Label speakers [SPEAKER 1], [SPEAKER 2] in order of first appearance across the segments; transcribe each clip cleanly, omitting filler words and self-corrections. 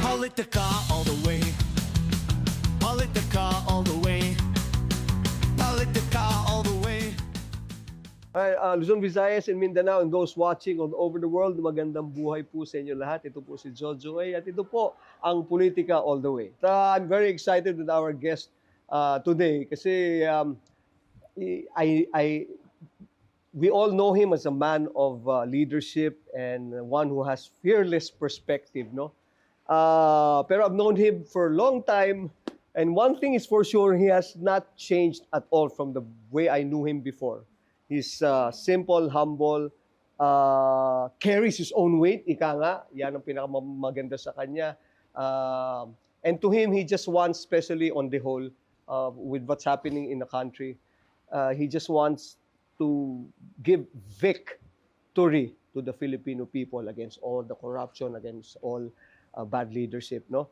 [SPEAKER 1] Politica all the way. Politica all the way. Politica all the way.
[SPEAKER 2] Hi, Luzon, Visayas, and Mindanao, and those watching all over the world, magandang buhay po sa inyo lahat. Ito po si Jojo A. At ito po ang Politika All the Way. I'm very excited with our guest today kasi we all know him as a man of leadership and one who has fearless perspective, no? Pero I've known him for a long time, and one thing is for sure, he has not changed at all from the way I knew him before. He's simple, humble, carries his own weight, ika nga, yan ang pinakamaganda sa kanya. And to him, he just wants, especially on the whole, with what's happening in the country, he just wants to give victory to the Filipino people against all the corruption, against all bad leadership. No,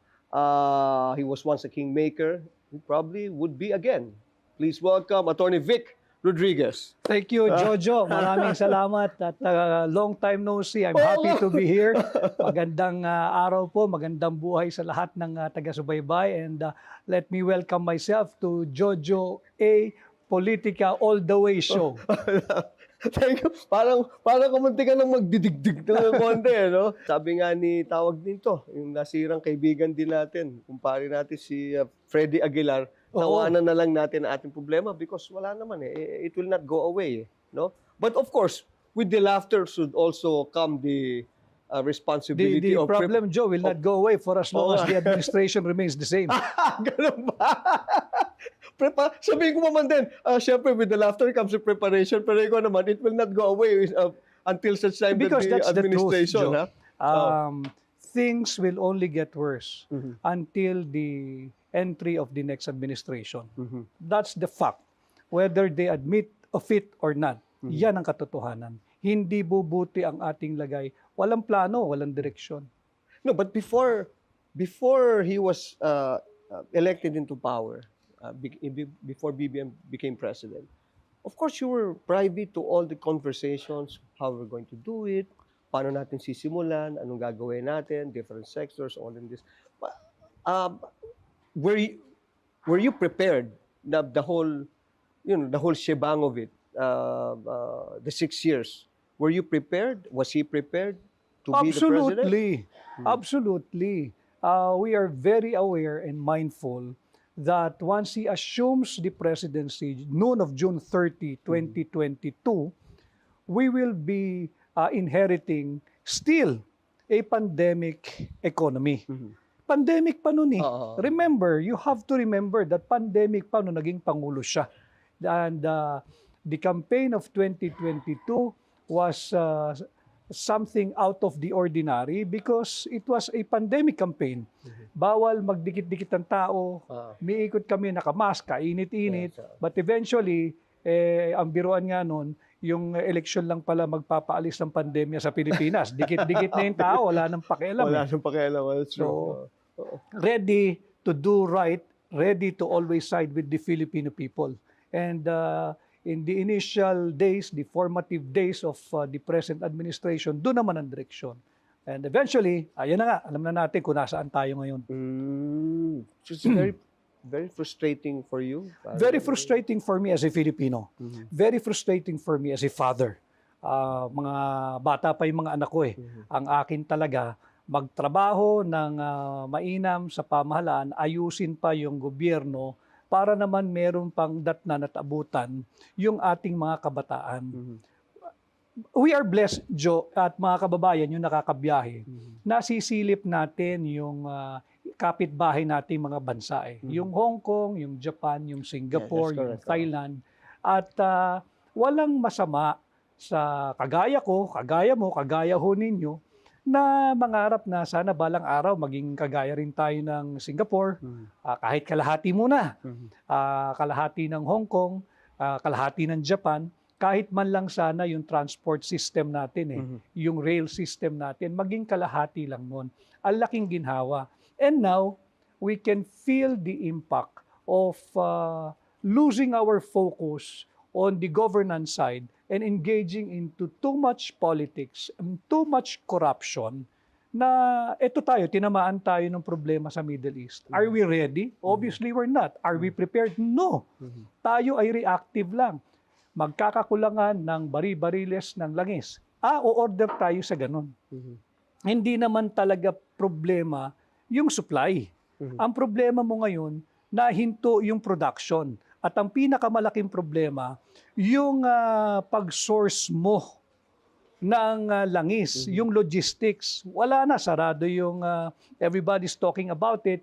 [SPEAKER 2] he was once a kingmaker. He probably would be again. Please welcome Attorney Vic Rodriguez.
[SPEAKER 3] Thank you, Jojo. Maraming salamat at long time no see. I'm happy to be here. Magandang araw po, magandang buhay sa lahat ng taga-subaybay. And let me welcome myself to Jojo A. Politika All the Way Show.
[SPEAKER 2] Thank you. Parang kumunti ka nang magdidigdig ng konti, no? Sabi nga ni tawag nito, yung nasirang kaibigan din natin, kumpare natin si Freddy Aguilar, tawanan na lang natin ang ating problema because wala naman it will not go away, no? But of course, with the laughter should also come the responsibility
[SPEAKER 3] The
[SPEAKER 2] of
[SPEAKER 3] problem, Joe, will not go away for as long as the administration remains the same.
[SPEAKER 2] Ganun ba? Sabihin ko naman din, syempre with the laughter comes the preparation, pero ikaw naman, it will not go away until such time
[SPEAKER 3] Because
[SPEAKER 2] that
[SPEAKER 3] that's
[SPEAKER 2] the
[SPEAKER 3] the truth,
[SPEAKER 2] administration,
[SPEAKER 3] Joe.
[SPEAKER 2] ha?
[SPEAKER 3] Things will only get worse until the entry of the next administration. That's the fact. Whether they admit of it or not, yan ang katotohanan. Hindi bubuti ang ating lagay. Walang plano, walang direksyon.
[SPEAKER 2] No, but before he was elected into power, before BBM became president, of course you were privy to all the conversations, how we're going to do it, paano natin sisimulan, anong gagawin natin, different sectors, all in this. Were you prepared the whole shebang of it, the 6 years? Were you prepared? Was he prepared to be the president?
[SPEAKER 3] Absolutely. We are very aware and mindful that once he assumes the presidency noon of June 30, 2022, we will be inheriting still a pandemic economy. Pandemic pa nun eh. Remember, you have to remember that pandemic pa nun naging Pangulo siya. And the campaign of 2022 was something out of the ordinary because it was a pandemic campaign. Bawal magdikit-dikit ng tao, miikot kami nakamask, kainit-init, but eventually, ang biruan nga nun, yung eleksyon lang pala magpapaalis ng pandemya sa Pilipinas. Dikit-dikit na yung tao, wala nang pakialam.
[SPEAKER 2] Wala nang pakialam, that's true.
[SPEAKER 3] So, ready to do right, ready to always side with the Filipino people. And in the initial days, the formative days of the present administration, doon naman ang direksyon. And eventually, ayan na nga, alam na natin kung nasaan tayo ngayon.
[SPEAKER 2] So it's very, very frustrating for you?
[SPEAKER 3] Very frustrating for me as a Filipino. Very frustrating for me as a father. Mga bata pa yung mga anak ko eh. Ang akin talaga, magtrabaho ng mainam sa pamahalaan, ayusin pa yung gobyerno, para naman meron pang datnan at abutan yung ating mga kabataan. We are blessed, Joe, at mga kababayan, yung nakakabiyahe, nasisilip natin yung kapitbahay nating mga bansa. Yung Hong Kong, yung Japan, yung Singapore, yung Thailand. At walang masama sa kagaya ko, kagaya mo, kagaya ho ninyo, na mangarap na sana balang araw maging kagaya rin tayo ng Singapore, kahit kalahati muna, kalahati ng Hong Kong, kalahati ng Japan, kahit man lang sana yung transport system natin, yung rail system natin, maging kalahati lang nun. Ang laking ginhawa. And now, we can feel the impact of losing our focus on the governance side and engaging into too much politics and too much corruption na eto tayo, tinamaan tayo ng problema sa Middle East. Are we ready? Obviously, we're not. Are we prepared? No. Tayo ay reactive lang. Magkakakulangan ng bari-bariles ng langis. O-order tayo sa ganun. Hindi naman talaga problema yung supply. Ang problema mo ngayon, nahinto yung production. At ang pinakamalaking problema, yung pag-source mo ng langis, yung logistics. Wala na, sarado yung, everybody's talking about it,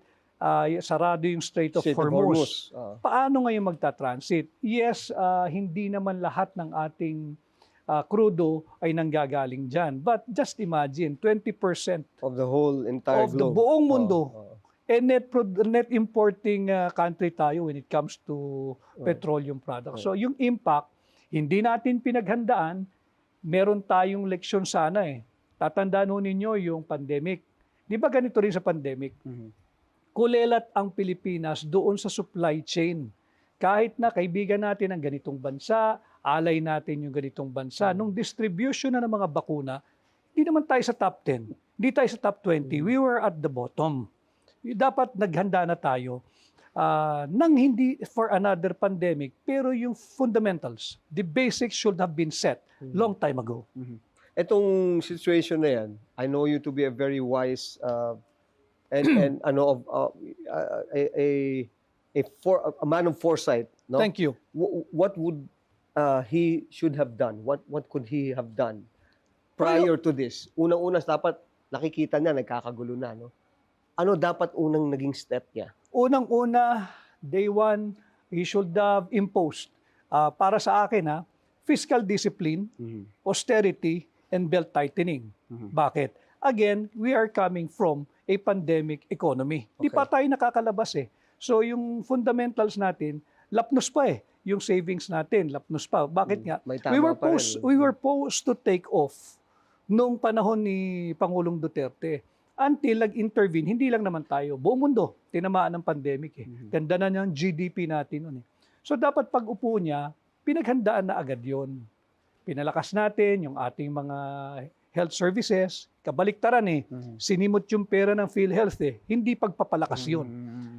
[SPEAKER 3] sarado yung Strait of Hormuz. Paano ngayon magta-transit? Yes, hindi naman lahat ng ating crudo ay nanggagaling dyan. But just imagine, 20%
[SPEAKER 2] Of the whole entire
[SPEAKER 3] of the
[SPEAKER 2] globe.
[SPEAKER 3] buong mundo, net importing country tayo when it comes to petroleum products. So yung impact, hindi natin pinaghandaan, meron tayong leksyon sana eh. Tatandaan ho ninyo yung pandemic. Di ba ganito rin sa pandemic? Kulelat ang Pilipinas doon sa supply chain. Kahit na kaibigan natin ang ganitong bansa, alay natin yung ganitong bansa, nung distribution na ng mga bakuna, hindi naman tayo sa top 10. Hindi tayo sa top 20. We were at the bottom. Dapat naghanda na tayo nang hindi for another pandemic, pero yung fundamentals, the basics should have been set long time ago.
[SPEAKER 2] Etong situation na yan, I know you to be a very wise and ano of a man of foresight, no?
[SPEAKER 3] Thank you.
[SPEAKER 2] What would he should have done? What could he have done prior to this? Unang-una dapat nakikita niya nagkakagulo na, no? Ano dapat unang naging step niya?
[SPEAKER 3] Unang-una, day one, he should have imposed, para sa akin, fiscal discipline, austerity, and belt tightening. Bakit? Again, we are coming from a pandemic economy. Di pa tayo nakakalabas eh. So yung fundamentals natin, lapnos pa eh. Yung savings natin, lapnos pa. Bakit nga?
[SPEAKER 2] May tama pa rin.
[SPEAKER 3] We were posed to take off nung panahon ni Pangulong Duterte. Until nag-intervene, hindi lang naman tayo, buong mundo, tinamaan ng pandemic eh. Ganda na yung GDP natin nun eh. So dapat pag upo niya, pinaghandaan na agad yon. Pinalakas natin yung ating mga health services, kabaliktaran eh. Sinimot yung pera ng PhilHealth eh. Hindi pagpapalakas yun.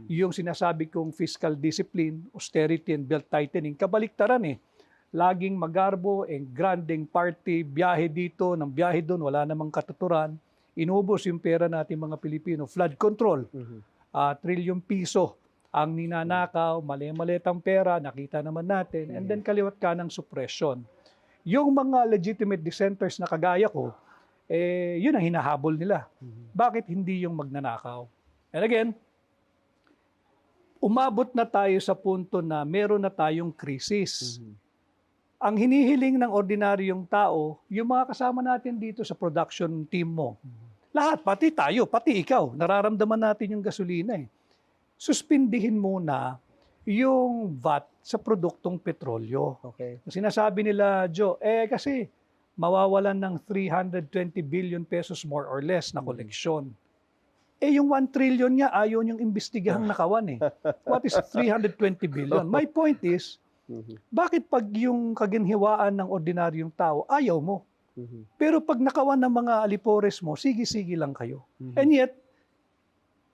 [SPEAKER 3] Yung sinasabi kong fiscal discipline, austerity and belt tightening, kabaliktaran eh. Laging magarbo, granding party, biyahe dito, ng biyahe doon, wala namang katuturan. Inubos yung pera natin mga Pilipino. Flood control, trillion piso ang ninanakaw, mali-malitang pera, nakita naman natin, and then kaliwat ka ng suppression. Yung mga legitimate dissenters na kagaya ko, yun ang hinahabol nila. Bakit hindi yung magnanakaw? And again, umabot na tayo sa punto na meron na tayong krisis. Ang hinihiling ng ordinaryong tao, yung mga kasama natin dito sa production team mo, lahat, pati tayo, pati ikaw, nararamdaman natin yung gasolina eh. Suspindihin muna yung VAT sa produktong petrolyo.
[SPEAKER 2] Okay.
[SPEAKER 3] Sinasabi nila, Joe, kasi mawawalan ng 320 billion pesos more or less na koleksyon. Yung 1 trillion niya, ayaw niyang imbestigahang nakawan eh. What is 320 billion? My point is, bakit pag yung kaginhiwaan ng ordinaryong tao, ayaw mo? Pero pag nakawan ng mga alipores mo, sige-sige lang kayo. And yet,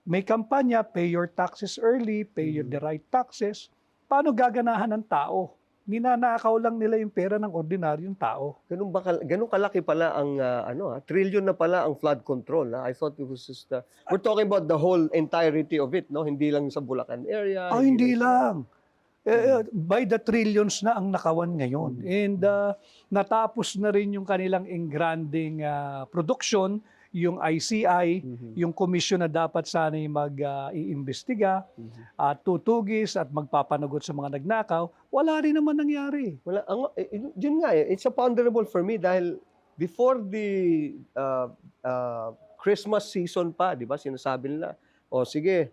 [SPEAKER 3] may kampanya, pay your taxes early, pay the right taxes. Paano gaganahan ng tao? Ninanakaw lang nila yung pera ng ordinaryong tao.
[SPEAKER 2] Ganun kalaki pala ang trillion na pala ang flood control. I thought it was just we're talking about the whole entirety of it, no? Hindi lang sa Bulacan area.
[SPEAKER 3] Hindi lang. By the trillions na ang nakawan ngayon. And natapos na rin yung kanilang engranding production, yung ICI, yung komisyon na dapat sana'y mag-iimbestiga, tutugis at magpapanagot sa mga nagnakaw, wala rin naman nangyari.
[SPEAKER 2] Wala, yun nga it's a ponderable for me dahil before the Christmas season pa, di ba, sinasabi nila, sige,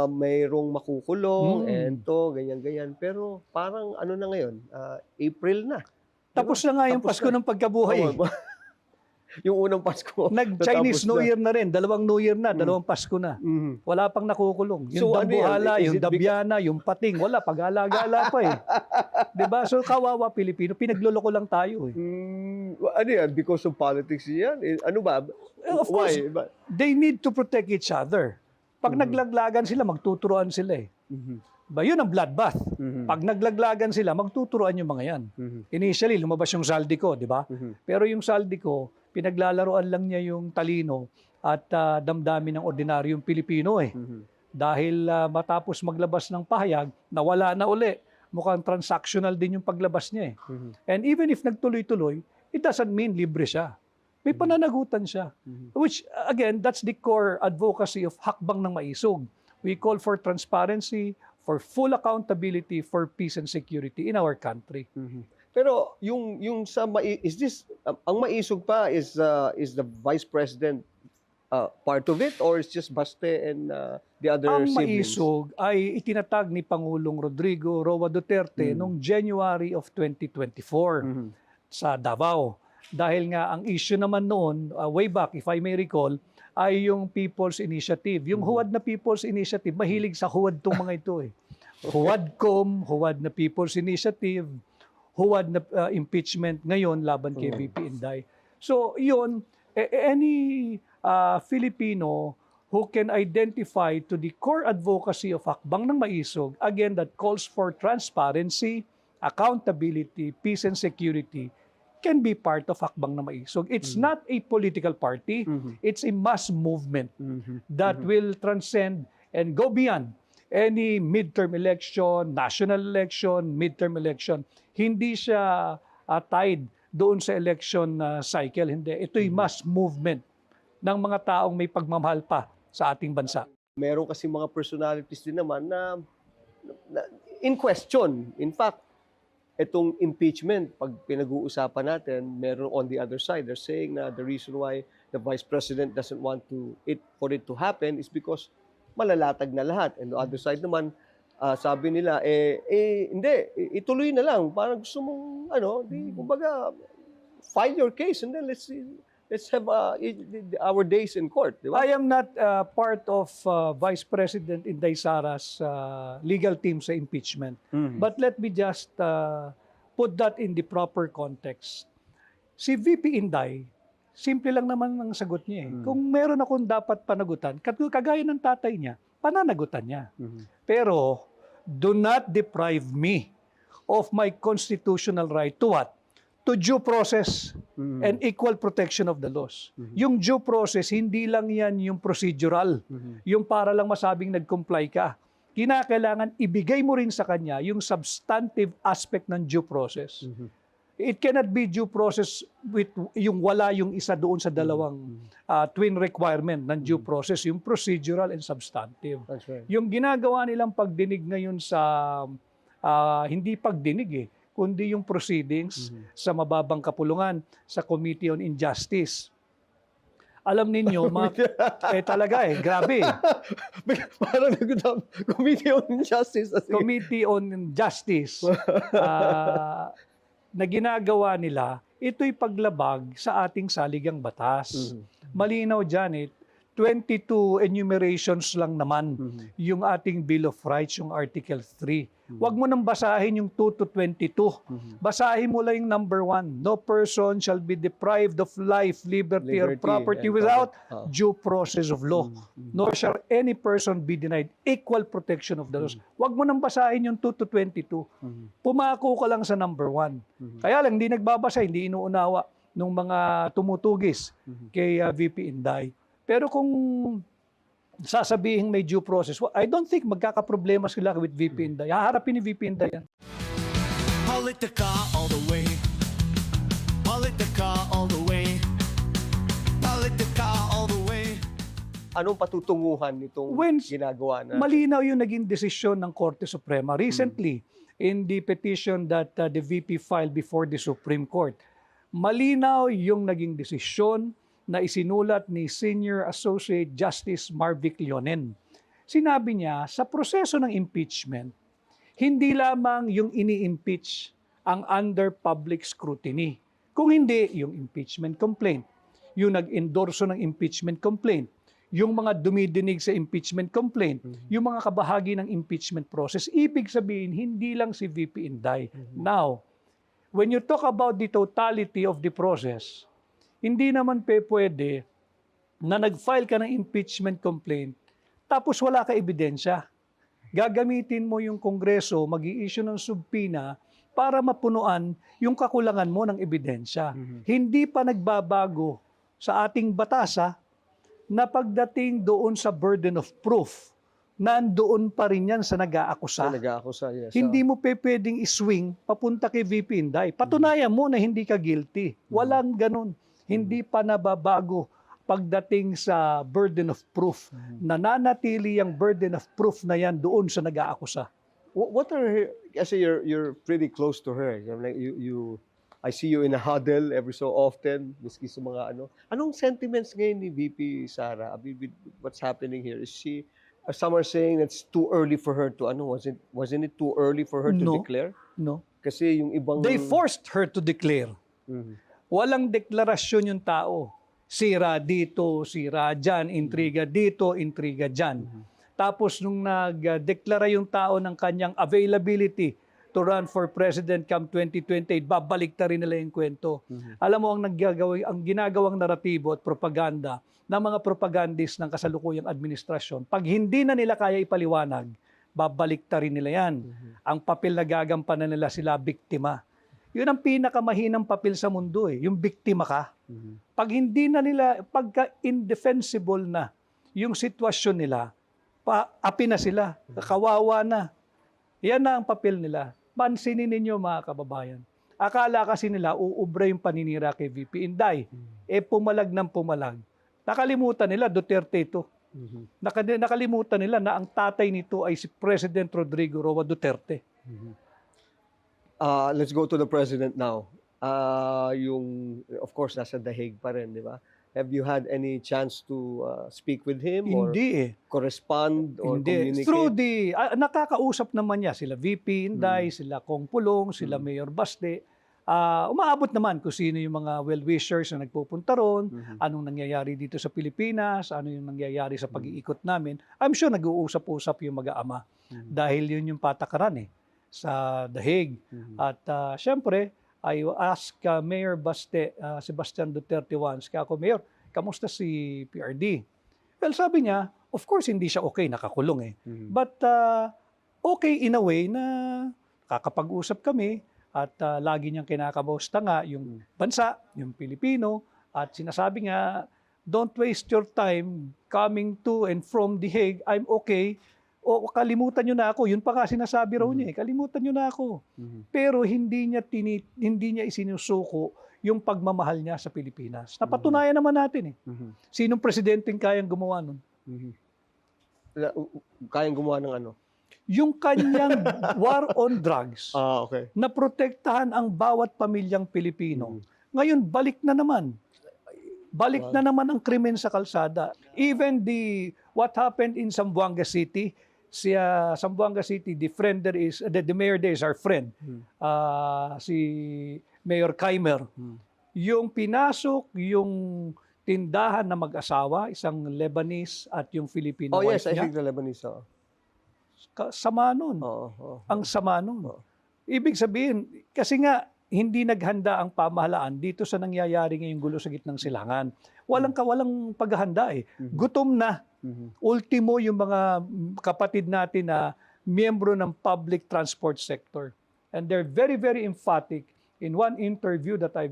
[SPEAKER 2] mayroong makukulong, ganyan-ganyan. Pero parang na ngayon, April na.
[SPEAKER 3] Tapos na nga yung Pasko ng pagkabuhay.
[SPEAKER 2] Yung unang Pasko.
[SPEAKER 3] Nag-Chinese
[SPEAKER 2] natapos
[SPEAKER 3] New
[SPEAKER 2] na.
[SPEAKER 3] Year na rin, dalawang New Year na, dalawang Pasko na.
[SPEAKER 2] Mhm.
[SPEAKER 3] Wala pang nakukulong. Yung
[SPEAKER 2] So, ano yan?
[SPEAKER 3] Dambuhala,
[SPEAKER 2] Is
[SPEAKER 3] yung
[SPEAKER 2] it
[SPEAKER 3] Dabiana, yung Pating, wala, pag-alagala pa eh. 'Di ba? So kawawa Pilipino, pinagloloko lang tayo eh.
[SPEAKER 2] Ano yan? Because of politics yan? Ano ba?
[SPEAKER 3] Of course,
[SPEAKER 2] Why?
[SPEAKER 3] they need to protect each other. Pag naglaglagan sila, magtuturoan sila eh. Ba, yun ang bloodbath. Pag naglaglagan sila, magtuturoan yung mga yan. Initially, lumabas yung Saldico, di ba? Pero yung Saldico, pinaglalaroan lang niya yung talino at damdamin ng ordinaryong Pilipino eh. Dahil matapos maglabas ng pahayag, nawala na uli. Mukhang transactional din yung paglabas niya eh. And even if nagtuloy-tuloy, it doesn't mean libre siya. May pananagutan siya. Which, again, that's the core advocacy of Hakbang ng Maisog. We call for transparency, for full accountability for peace and security in our country.
[SPEAKER 2] Pero yung sa is this ang maisog pa is the vice president part of it, or it's just Baste and the other
[SPEAKER 3] Ang
[SPEAKER 2] siblings?
[SPEAKER 3] maisog ay itinatag ni Pangulong Rodrigo Roa Duterte noong January of 2024 sa Davao. Dahil nga ang issue naman noon, way back, if I may recall, ay yung People's Initiative. Yung huwad na People's Initiative, mahilig sa huwad tong mga ito eh. Huwadcom, huwad na People's Initiative, huwad na impeachment ngayon laban kay VP Inday. So yun, any Filipino who can identify to the core advocacy of Hakbang ng Maisog, again, that calls for transparency, accountability, peace and security, can be part of Hakbang ng Maisog. It's not a political party, it's a mass movement that will transcend and go beyond any midterm election, national election, midterm election. Hindi siya tied doon sa election cycle. Hindi. Ito'y mass movement ng mga taong may pagmamahal pa sa ating bansa.
[SPEAKER 2] Meron kasi mga personalities din naman na in question. In fact, itong impeachment, pag pinag-uusapan natin, meron on the other side, they're saying na the reason why the Vice President doesn't want for it to happen is because malalatag na lahat. And the other side naman, sabi nila, hindi, ituloy na lang. Parang gusto mong, kumbaga, file your case and then let's have our days in court. Di ba?
[SPEAKER 3] I am not part of Vice President Inday Sara's legal team sa impeachment. But let me just put that in the proper context. Si VP Inday, simple lang naman ang sagot niya eh. Kung meron akong dapat panagutan, kagaya ng tatay niya, pananagutan niya. Pero, do not deprive me of my constitutional right to what? To due process and equal protection of the laws. Yung due process, hindi lang yan yung procedural, yung para lang masabing nag-comply ka. Kinakailangan ibigay mo rin sa kanya yung substantive aspect ng due process. It cannot be due process with yung wala yung isa doon sa dalawang twin requirement ng due process, yung procedural and substantive.
[SPEAKER 2] That's right.
[SPEAKER 3] Yung ginagawa nilang pagdinig ngayon sa hindi pagdinig kundi yung proceedings sa mababang kapulungan sa Committee on Injustice. Alam ninyo, talaga grabe.
[SPEAKER 2] Parang Committee on Justice.
[SPEAKER 3] Committee on Justice na ginagawa nila, ito'y paglabag sa ating saligang batas. Malinaw dyan 22 enumerations lang naman yung ating Bill of Rights, yung Article 3. Huwag mo nang basahin yung 2 to 22. Basahin mo lang yung number 1. No person shall be deprived of life, liberty or property without due process of law. Nor shall any person be denied equal protection of the laws. Huwag mo nang basahin yung 2 to 22. Pumako ka lang sa number 1. Kaya lang, hindi nagbabasa, hindi inuunawa ng mga tumutugis kay VP Inday. Pero kung sasabihin may due process, I don't think magkakaproblema sila with VP Inday. Haharapin ni VP Inday yan.
[SPEAKER 1] Politica all the way. Politica all the way. Politica all the way.
[SPEAKER 2] Anong patutunguhan nitong ginagawa na?
[SPEAKER 3] Malinaw yung naging desisyon ng Korte Suprema recently in the petition that the VP filed before the Supreme Court. Malinaw yung naging desisyon na isinulat ni Senior Associate Justice Marvic Leonen. Sinabi niya, sa proseso ng impeachment, hindi lamang yung ini-impeach ang under public scrutiny. Kung hindi, yung impeachment complaint. yung nag-endorso ng impeachment complaint, yung mga dumidinig sa impeachment complaint, yung mga kabahagi ng impeachment process. Ibig sabihin, hindi lang si VP Inday. Now, when you talk about the totality of the process, hindi naman pwede na nag-file ka ng impeachment complaint tapos wala ka ebidensya. Gagamitin mo yung Kongreso, mag-i-issue ng subpoena para mapunuan yung kakulangan mo ng ebidensya. Hindi pa nagbabago sa ating batasa na pagdating doon sa burden of proof, nandoon pa rin yan sa nag-aakusa.
[SPEAKER 2] Nag-aakusa, yes.
[SPEAKER 3] Hindi mo pwedeng iswing papunta kay VP Inday. Patunayan mo na hindi ka guilty. Walang ganun. Hindi pa nababago pagdating sa burden of proof. Nananatili ang burden of proof na yan doon sa nag-aakusa.
[SPEAKER 2] What are her, kasi you're pretty close to her. Like I see you in a huddle every so often, miski sa mga ano. Anong sentiments ngayon ni VP Sara? With what's happening here? Is she, some are saying it's too early for her to, wasn't it too early for her to
[SPEAKER 3] No.
[SPEAKER 2] declare?
[SPEAKER 3] No.
[SPEAKER 2] Kasi yung ibang...
[SPEAKER 3] They forced her to declare. Walang deklarasyon yung tao. Sira dito, sira dyan, intriga dito, intriga dyan. Tapos nung nag-deklara yung tao ng kanyang availability to run for president come 2028, babalik ta rin nila yung kwento. Alam mo, ang ginagawang naratibo at propaganda ng mga propagandist ng kasalukuyang administrasyon, pag hindi na nila kaya ipaliwanag, babalik ta rin nila yan. Ang papel na gagampanan nila sila, biktima. Yun ang pinakamahinang papel sa mundo yung biktima ka. Pag hindi na nila, pagka indefensible na yung sitwasyon nila, api na sila, kawawa na. Yan na ang papel nila. Pansinin ninyo mga kababayan. Akala kasi nila uubra yung paninira kay VP Inday. Pumalag ng pumalag. Nakalimutan nila Duterte ito. Nakalimutan nila na ang tatay nito ay si President Rodrigo Roa Duterte.
[SPEAKER 2] Let's go to the president now. Of course, nasa The Hague pa rin, di ba? Have you had any chance to speak with him
[SPEAKER 3] Hindi
[SPEAKER 2] or correspond or communicate?
[SPEAKER 3] Through nakakausap naman niya sila VP Inday, sila Kong Pulong, sila Mayor Baste. Umaabot naman kung sino yung mga well-wishers na nagpupunta ron, anong nangyayari dito sa Pilipinas, ano yung nangyayari sa pag-iikot namin. I'm sure nag-uusap-usap yung mag-aama dahil yun yung patakaran sa The Hague. At syempre, I asked Mayor Baste, Sebastian Duterte once, kaya ako, Mayor, kamusta si PRD? Well, sabi niya, of course, hindi siya okay, nakakulong But okay in a way na kakapag-usap kami at lagi niyang kinakamusta nga yung bansa, yung Pilipino, at sinasabi nga, don't waste your time coming to and from The Hague, I'm okay. O kalimutan nyo na ako. Yun pa nga sinasabi raw niya kalimutan nyo na ako. Pero hindi niya isinusuko yung pagmamahal niya sa Pilipinas. Napatunayan naman natin Sinong presidenteng kayang gumawa nun?
[SPEAKER 2] Kayang gumawa ng ano?
[SPEAKER 3] Yung kanyang war on drugs
[SPEAKER 2] Okay.
[SPEAKER 3] na protektahan ang bawat pamilyang Pilipino. Ngayon, balik na naman. Balik na naman ang krimen sa kalsada. Even what happened in Zamboanga City, Zamboanga City, the mayor there is our friend, si Mayor Kaimer. Yung pinasok yung tindahan na mag-asawa, isang Lebanese at yung Filipino wife
[SPEAKER 2] I
[SPEAKER 3] niya.
[SPEAKER 2] think the Lebanese.
[SPEAKER 3] Sama nun. Ang sama nun. Ibig sabihin, kasi nga, hindi naghanda ang pamahalaan dito sa nangyayari ngayong gulo sa gitnang silangan. Walang paghahanda Gutom na. Ultimo yung mga kapatid natin na miyembro ng public transport sector. And they're very, very emphatic in one interview that I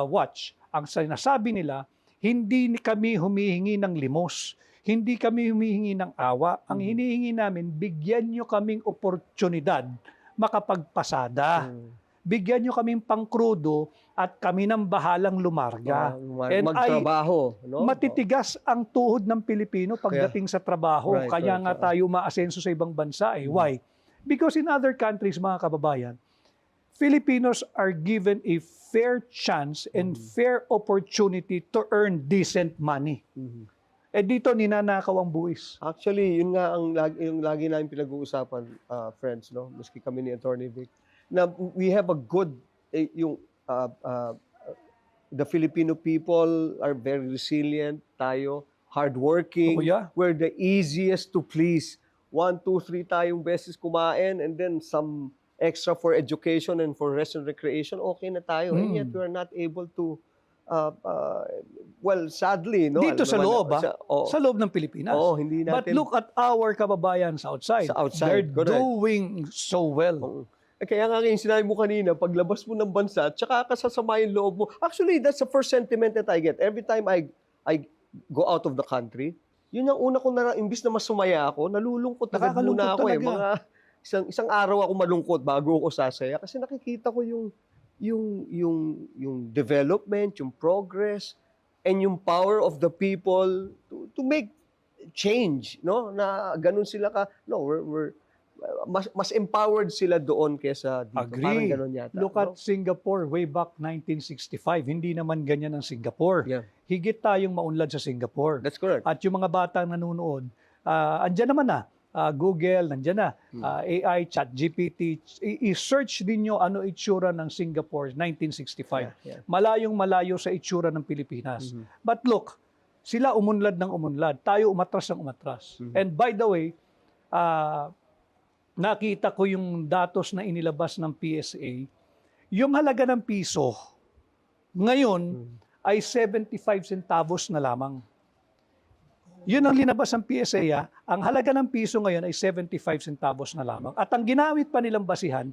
[SPEAKER 3] watched. Ang sinasabi nila, hindi kami humihingi ng limos. Hindi kami humihingi ng awa. Ang hinihingi namin, bigyan nyo kaming oportunidad makapagpasada. Bigyan nyo kaming pangkrudo at kami nang bahalang lumarga.
[SPEAKER 2] Magtrabaho.
[SPEAKER 3] Matitigas ang tuhod ng Pilipino pagdating sa trabaho. Kaya nga tayo maasenso sa ibang bansa. Why? Because in other countries, mga kababayan, Filipinos are given a fair chance and fair opportunity to earn decent money. Dito ninanakaw ang buwis.
[SPEAKER 2] Actually, yun nga yung lagi namin pinag-uusapan, friends, maski kami ni Attorney Vic, na we have a good the Filipino people are very resilient, tayo, hardworking.
[SPEAKER 3] Oh, yeah.
[SPEAKER 2] We're the easiest to please. 1, 2, 3 tayong beses kumain and then some extra for education and for rest and recreation, okay na tayo. And yet we're not able to, well, sadly, no?
[SPEAKER 3] Dito sa
[SPEAKER 2] alam naman,
[SPEAKER 3] loob, sa loob ng Pilipinas.
[SPEAKER 2] hindi
[SPEAKER 3] But
[SPEAKER 2] natin.
[SPEAKER 3] look at our kababayan sa outside.
[SPEAKER 2] Sa outside,
[SPEAKER 3] They're
[SPEAKER 2] correct.
[SPEAKER 3] doing so well.
[SPEAKER 2] Kaya nga yung sinabi mo kanina, paglabas mo ng bansa, tsaka kasasama yung loob mo. Actually, that's the first sentiment that I get. Every time I go out of the country, yun yung una ko na, imbis na masumaya ako, nalulungkot agad muna ako
[SPEAKER 3] talaga.
[SPEAKER 2] Mga isang araw ako malungkot bago ako sasaya. Kasi nakikita ko yung development, yung progress, and yung power of the people to make change, no? Na ganun sila we're mas empowered sila doon kaysa dito.
[SPEAKER 3] Agree.
[SPEAKER 2] Parang ganun yata.
[SPEAKER 3] Look at Singapore way back 1965. Hindi naman ganyan ang Singapore.
[SPEAKER 2] Yeah.
[SPEAKER 3] Higit tayong maunlad sa Singapore.
[SPEAKER 2] That's correct.
[SPEAKER 3] At yung mga batang nanonood, andyan naman na. Google, nandyan na. AI, ChatGPT. I-search din nyo ano itsura ng Singapore 1965.
[SPEAKER 2] Yeah.
[SPEAKER 3] Malayong malayo sa itsura ng Pilipinas. But look, sila umunlad ng umunlad. Tayo umatras ng umatras. And by the way, nakita ko yung datos na inilabas ng PSA, yung halaga ng piso ngayon ay 75 centavos na lamang. Yun ang linabas ng PSA. Ang halaga ng piso ngayon ay 75 centavos na lamang. At ang ginamit pa nilang basihan,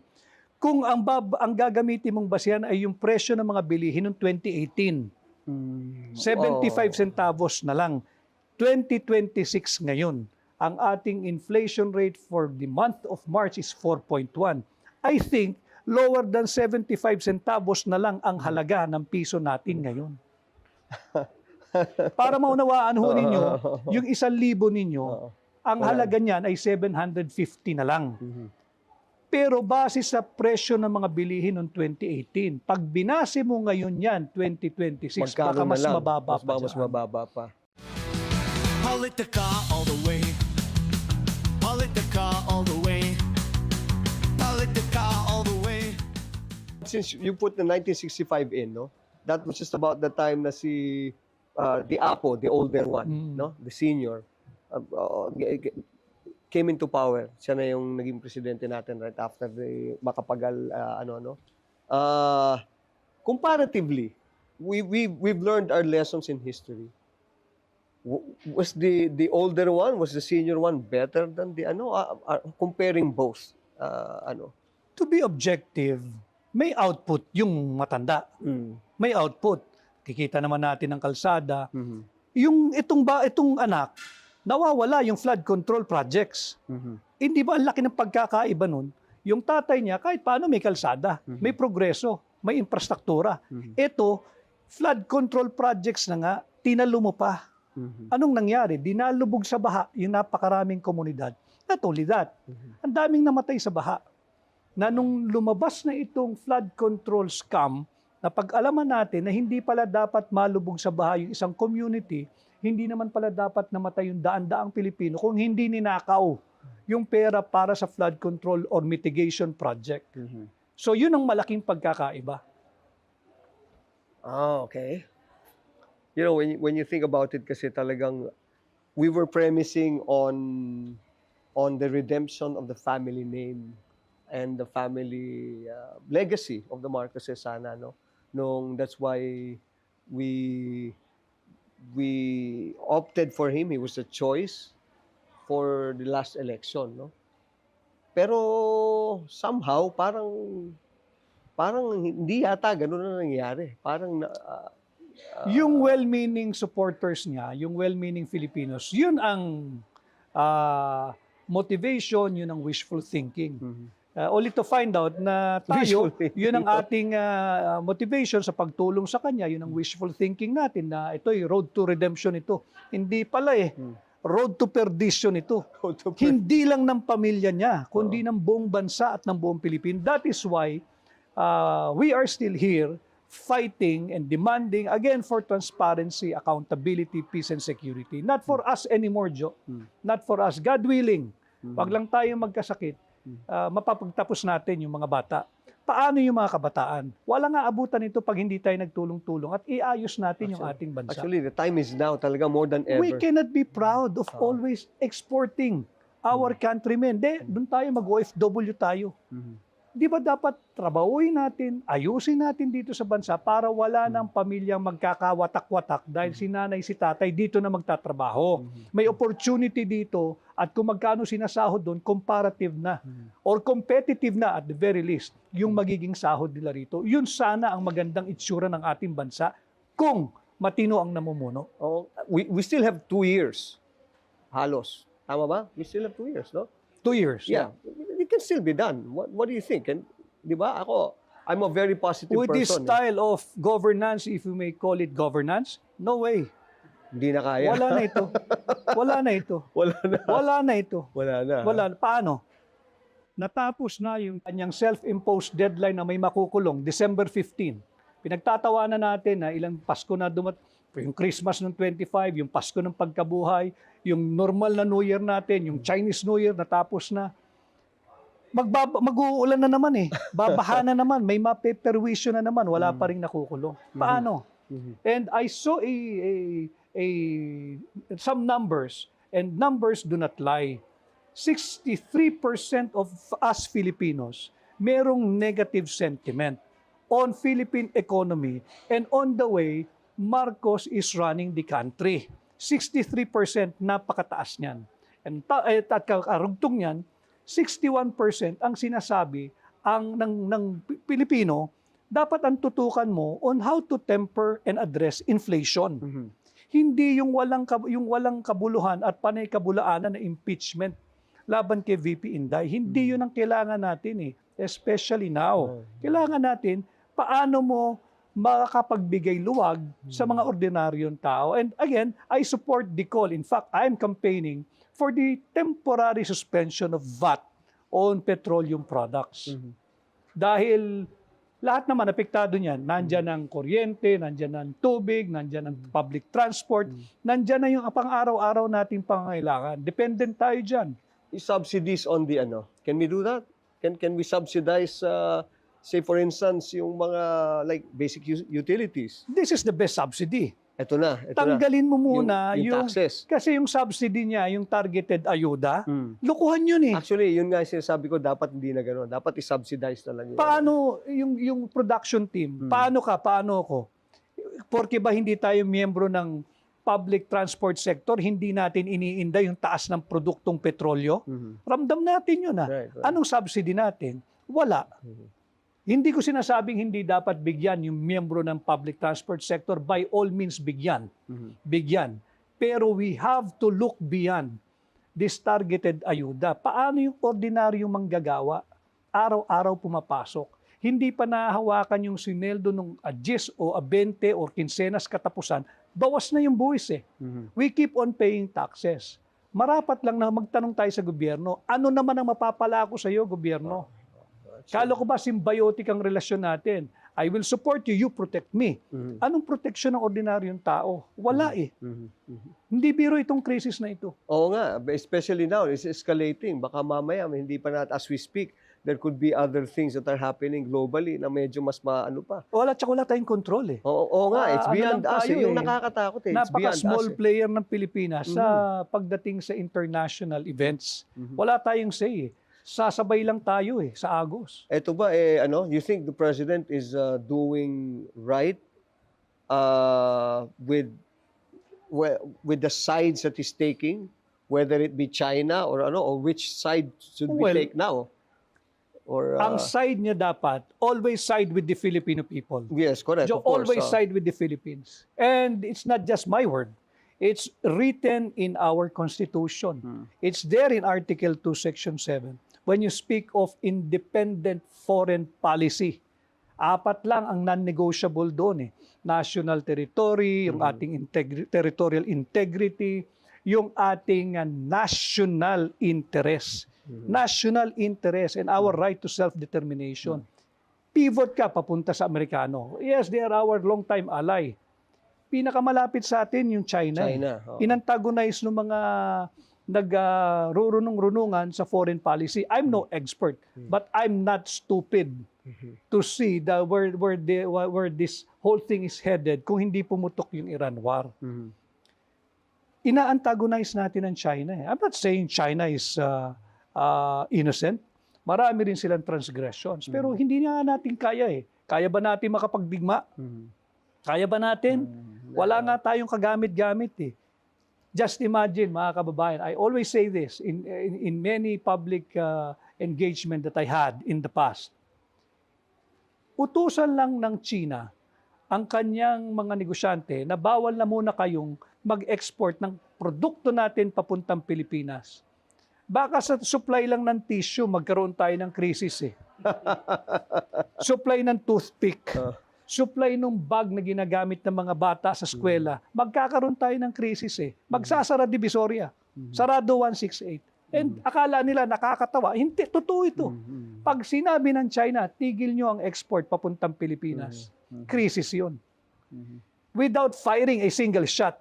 [SPEAKER 3] kung ang gagamitin mong basihan ay yung presyo ng mga bilihin noong 2018. 75 centavos na lang. 2026 ngayon. Ang ating inflation rate for the month of March is 4.1. I think lower than 75 centavos na lang ang halaga ng piso natin ngayon. Para maunawaan ho ninyo, yung 1,000 ninyo, ang halaga niyan ay 750 na lang. Pero base sa presyo ng mga bilihin noong 2018, pag binase mo ngayon yan, 2026, baka mas mababa pa.
[SPEAKER 2] Mas mababa pa.
[SPEAKER 1] Politica all the way. Politica all the way. Politica all the way.
[SPEAKER 2] Since you put the 1965 in, no? That was just about the time na si the Apo, the older one, no? The senior, came into power. Siya na yung naging presidente natin right after the makapagal comparatively, we've learned our lessons in history. Was the older one, was the senior one better than the comparing both
[SPEAKER 3] To be objective, may output yung matanda. May output. Kikita naman natin ang kalsada. Yung itong anak, nawawala yung flood control projects. Hindi ba ang laki ng pagkakaiba nun? Yung tatay niya, kahit paano may kalsada, may progreso, may infrastruktura. Ito, flood control projects na nga, tinalo mo pa. Anong nangyari? Dinalubog sa baha yung napakaraming komunidad. Not only that, ang daming namatay sa baha. Na nung lumabas na itong flood control scam, na pag-alaman natin na hindi pala dapat malubog sa baha yung isang community, hindi naman pala dapat namatay yung daan-daang Pilipino kung hindi ninakaw yung pera para sa flood control or mitigation project. So yun ang malaking pagkakaiba.
[SPEAKER 2] Okay. You know, when you think about it, kasi talagang we were premising on the redemption of the family name and the family legacy of the Marcoses sana, no? That's why we opted for him. He was a choice for the last election, no? Pero somehow parang hindi yata ganun na nangyari. Parang
[SPEAKER 3] Yung well-meaning supporters niya, yung well-meaning Filipinos, yun ang motivation, yun ang wishful thinking. Only to find out na tayo, yun ang ating motivation sa pagtulong sa kanya, yun ang wishful thinking natin na ito'y road to redemption ito. Hindi pala road to perdition ito. Hindi lang ng pamilya niya, kundi ng buong bansa at ng buong Pilipino. That is why we are still here fighting and demanding again for transparency, accountability, peace and security. Not for us anymore, Joe. Not for us. God willing. Wag lang tayo magkasakit. Mapapagtapos natin yung mga bata. paano yung mga kabataan? Wala nga abutan ito pag hindi tayo nagtulong-tulong at iayos natin yung ating bansa.
[SPEAKER 2] Actually, the time is now talaga more than ever.
[SPEAKER 3] We cannot be proud of always exporting our countrymen. Doon tayo mag-OFW tayo. Di ba dapat trabahuin natin, ayusin natin dito sa bansa para wala ng pamilyang magkakawatak-watak dahil si nanay, si tatay dito na magtatrabaho. May opportunity dito at kung magkano sinasahod doon, comparative na or competitive na at the very least yung magiging sahod nila rito. Yun sana ang magandang itsura ng ating bansa kung matino ang namumuno.
[SPEAKER 2] Oh, we still have 2 years. Halos. Tama ba? We still have 2 years, no?
[SPEAKER 3] 2 years.
[SPEAKER 2] Yeah. It can still be done. What do you think? And, di ba? I'm a very positive
[SPEAKER 3] With this
[SPEAKER 2] person.
[SPEAKER 3] style of governance, if you may call it governance, no way.
[SPEAKER 2] Hindi na kaya.
[SPEAKER 3] Wala na ito. Wala na ito.
[SPEAKER 2] Wala na.
[SPEAKER 3] Wala na ito.
[SPEAKER 2] Wala na.
[SPEAKER 3] Wala. Paano? Natapos na yung kanyang self-imposed deadline na may makukulong, December 15. Pinagtatawanan natin na ilang Pasko na yung Christmas ng 25, yung Pasko ng pagkabuhay, yung normal na New Year natin, yung Chinese New Year natapos na. Mag-uulan na naman eh. Babaha na naman. May mapeperwisyo na naman. Wala pa rin nakukulong. Paano? And I saw some numbers, and numbers do not lie. 63% of us Filipinos merong negative sentiment on Philippine economy, and on the way, Marcos is running the country. 63% napakataas niyan. And at karugtong niyan, 61% ang sinasabi ng Pilipino, dapat ang tutukan mo on how to temper and address inflation. Hindi yung walang kabuluhan at panay kabulaanan na impeachment laban kay VP Inday. Hindi yun ang kailangan natin especially now. Kailangan natin paano mo makakapagbigay luwag sa mga ordinaryong tao. And again, I support the call. In fact, I'm campaigning for the temporary suspension of VAT on petroleum products. Dahil lahat naman apektado niyan. Nandyan ang kuryente, nandyan ang tubig, nandyan ang public transport, nandyan na yung pang-araw-araw nating pangangailangan. Dependent tayo dyan.
[SPEAKER 2] Subsidies on the Can we do that? Can we subsidize say for instance yung mga like basic utilities?
[SPEAKER 3] This is the best subsidy.
[SPEAKER 2] Ito na.
[SPEAKER 3] Tanggalin mo muna
[SPEAKER 2] yung taxes.
[SPEAKER 3] Kasi yung subsidy niya, yung targeted ayuda, lukuhan yun eh.
[SPEAKER 2] Actually, yun nga yung sinasabi ko, dapat hindi na gano'n. Dapat i-subsidize na lang yun.
[SPEAKER 3] Paano yung production team? Paano ako? Porque ba hindi tayo miyembro ng public transport sector, hindi natin iniinda yung taas ng produktong petrolyo? Ramdam natin yun
[SPEAKER 2] Right.
[SPEAKER 3] Anong subsidy natin? Wala. Hindi ko sinasabing hindi dapat bigyan yung miyembro ng public transport sector. By all means, bigyan. Bigyan. Pero we have to look beyond this targeted ayuda. Paano yung ordinaryong manggagawa? Araw-araw pumapasok. Hindi pa nahahawakan yung sineldo ng 10 o 20 o kinsenas katapusan, bawas na yung buwis We keep on paying taxes. Marapat lang na magtanong tayo sa gobyerno, ano naman ang mapapala ko sa iyo, gobyerno? Kala ko ba symbiotic ang relasyon natin? I will support you, you protect me. Anong proteksyon ng ordinaryong tao? Wala Hindi biro itong krisis na ito.
[SPEAKER 2] Oo nga, especially now, it's escalating. Baka mamaya, hindi pa natin, as we speak, there could be other things that are happening globally na medyo mas maano pa.
[SPEAKER 3] Wala tayong control
[SPEAKER 2] Oo nga, it's beyond us. Yung nakakatakot It's beyond us.
[SPEAKER 3] Napaka-small player ng Pilipinas sa pagdating sa international events. Wala tayong say Sasabay lang tayo sa Agos.
[SPEAKER 2] Eto ba, you think the President is doing right with the sides that he's taking? Whether it be China or which side should we take now? Or,
[SPEAKER 3] ang side niya dapat, always side with the Filipino people.
[SPEAKER 2] Yes, correct. Of course,
[SPEAKER 3] always side with the Philippines. And it's not just my word. It's written in our Constitution. It's there in Article 2, Section 7. When you speak of independent foreign policy, 4 lang ang non-negotiable doon National territory, yung ating territorial integrity, yung ating national interest. National interest and our right to self-determination. Pivot ka papunta sa Amerikano. Yes, they are our long-time ally. Pinakamalapit sa atin yung China.
[SPEAKER 2] China.
[SPEAKER 3] Inantagonize ng mga nagrurunong-runungan sa foreign policy. I'm no expert, but I'm not stupid to see where this whole thing is headed kung hindi pumutok yung Iran war. Ina-antagonize natin ang China. I'm not saying China is innocent. Marami rin silang transgressions. Pero hindi nga natin kaya eh. Kaya ba natin makapagdigma? Kaya ba natin? Wala nga tayong kagamit-gamit eh. Just imagine, mga kababayan, I always say this in many public engagement that I had in the past. Utusan lang ng China ang kanyang mga negosyante na bawal na muna kayong mag-export ng produkto natin papuntang Pilipinas. Baka sa supply lang ng tissue, magkaroon tayo ng krisis eh. Supply ng toothpick, supply ng bag na ginagamit ng mga bata sa eskwela, magkakaroon tayo ng krisis eh. Magsasara Divisoria, sarado 168. And akala nila nakakatawa. Hindi, totoo ito. Pag sinabi ng China, tigil nyo ang export papuntang Pilipinas, krisis yun. Without firing a single shot,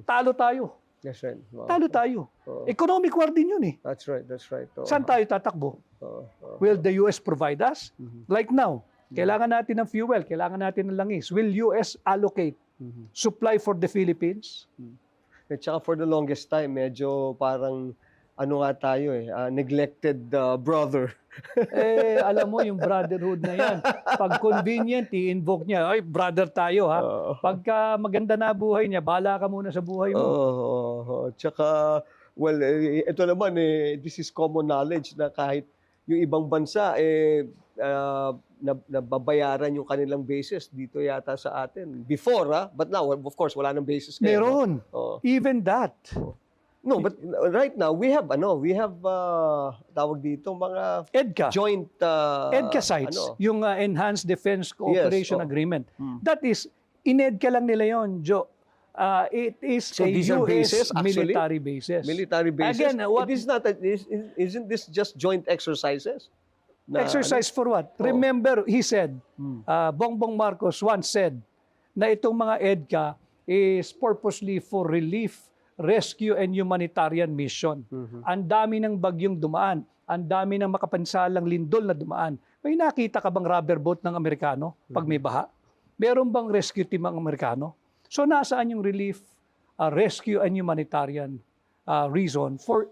[SPEAKER 3] talo tayo.
[SPEAKER 2] That's right. Wow.
[SPEAKER 3] Talo tayo. Economic war din yun eh.
[SPEAKER 2] That's right. That's right.
[SPEAKER 3] Saan tayo tatakbo? Will the US provide us? Like now, kailangan natin ng fuel, kailangan natin ng langis. Will US allocate supply for the Philippines?
[SPEAKER 2] At saka for the longest time, medyo parang ano nga tayo eh, neglected brother.
[SPEAKER 3] Alam mo yung brotherhood na yan. Pag convenient, i-invoke niya, ay, brother tayo ha. Pagka maganda na buhay niya, bahala ka muna sa buhay mo.
[SPEAKER 2] Tsaka, well, ito naman this is common knowledge na kahit yung ibang bansa nababayaran yung kanilang bases dito yata sa atin. Before but now, of course, wala nang bases ngayon.
[SPEAKER 3] Meron. Even that.
[SPEAKER 2] No, but right now we have tawag dito mga
[SPEAKER 3] EDCA.
[SPEAKER 2] joint
[SPEAKER 3] EDCA sites, yung Enhanced Defense Cooperation Agreement. That is, in-EDCA lang nila yon, Joe. It is
[SPEAKER 2] So
[SPEAKER 3] a
[SPEAKER 2] these are
[SPEAKER 3] US
[SPEAKER 2] bases, actually?
[SPEAKER 3] military bases.
[SPEAKER 2] military bases.
[SPEAKER 3] Again, what-
[SPEAKER 2] isn't this just joint exercises?
[SPEAKER 3] Exercise for what? Remember, he said, Bongbong Marcos once said, na itong mga EDCA is purposely for relief, rescue, and humanitarian mission. Ang dami ng bagyong dumaan, ang dami ng makapansalang lindol na dumaan. May nakita ka bang rubber boat ng Amerikano pag may baha? Meron bang rescue team ang Amerikano? So nasaan yung relief, rescue, and humanitarian reason for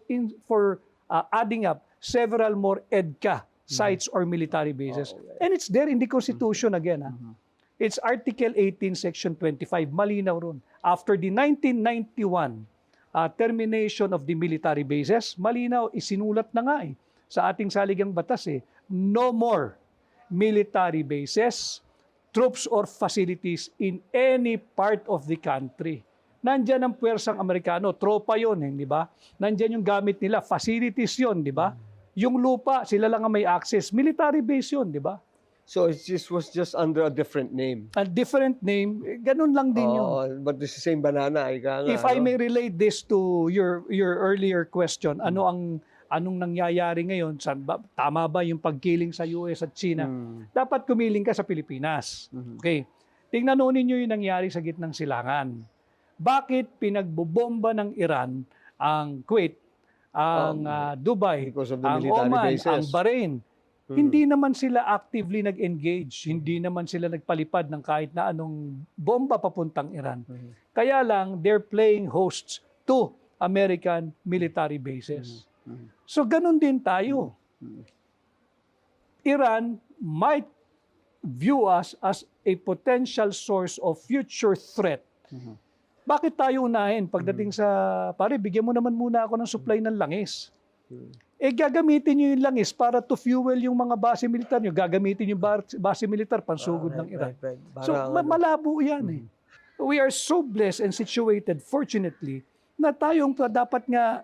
[SPEAKER 3] adding up several more EDCA sites or military bases? And it's there in the Constitution again. It's Article 18, Section 25. Malinaw ron. After the 1991 termination of the military bases, malinaw, isinulat na nga sa ating saligang batas no more military bases, troops or facilities in any part of the country. Nandyan ang puwersang Amerikano, tropa yun, di ba? Nandyan yung gamit nila, facilities yun, di ba? Yung lupa, sila lang ang may access, military base yun, di ba?
[SPEAKER 2] So it was just under a different name.
[SPEAKER 3] A different name, ganun lang din yun.
[SPEAKER 2] But it's the same banana.
[SPEAKER 3] If I may relate this to your earlier question, anong nangyayari ngayon? Tama ba yung pagkiling sa US at China? Dapat kumiling ka sa Pilipinas. Okay. Tingnan ninyo yung nangyari sa gitnang silangan. Bakit pinagbobomba ng Iran ang Kuwait, ang Dubai,
[SPEAKER 2] because of the
[SPEAKER 3] ang
[SPEAKER 2] military
[SPEAKER 3] Oman,
[SPEAKER 2] bases.
[SPEAKER 3] ang Bahrain? Hindi naman sila actively nag-engage, hindi naman sila nagpalipad ng kahit na anong bomba papuntang Iran. Kaya lang, they're playing hosts to American military bases. So ganun din tayo. Iran might view us as a potential source of future threat. Bakit tayo unahin? Pagdating sa, pare, bigyan mo naman muna ako ng supply ng langis. Gagamitin nyo yung langis para to fuel yung mga base militar nyo. Gagamitin yung base militar pansugod ng Iran. So, malabo yan We are so blessed and situated, fortunately, na tayong dapat nga,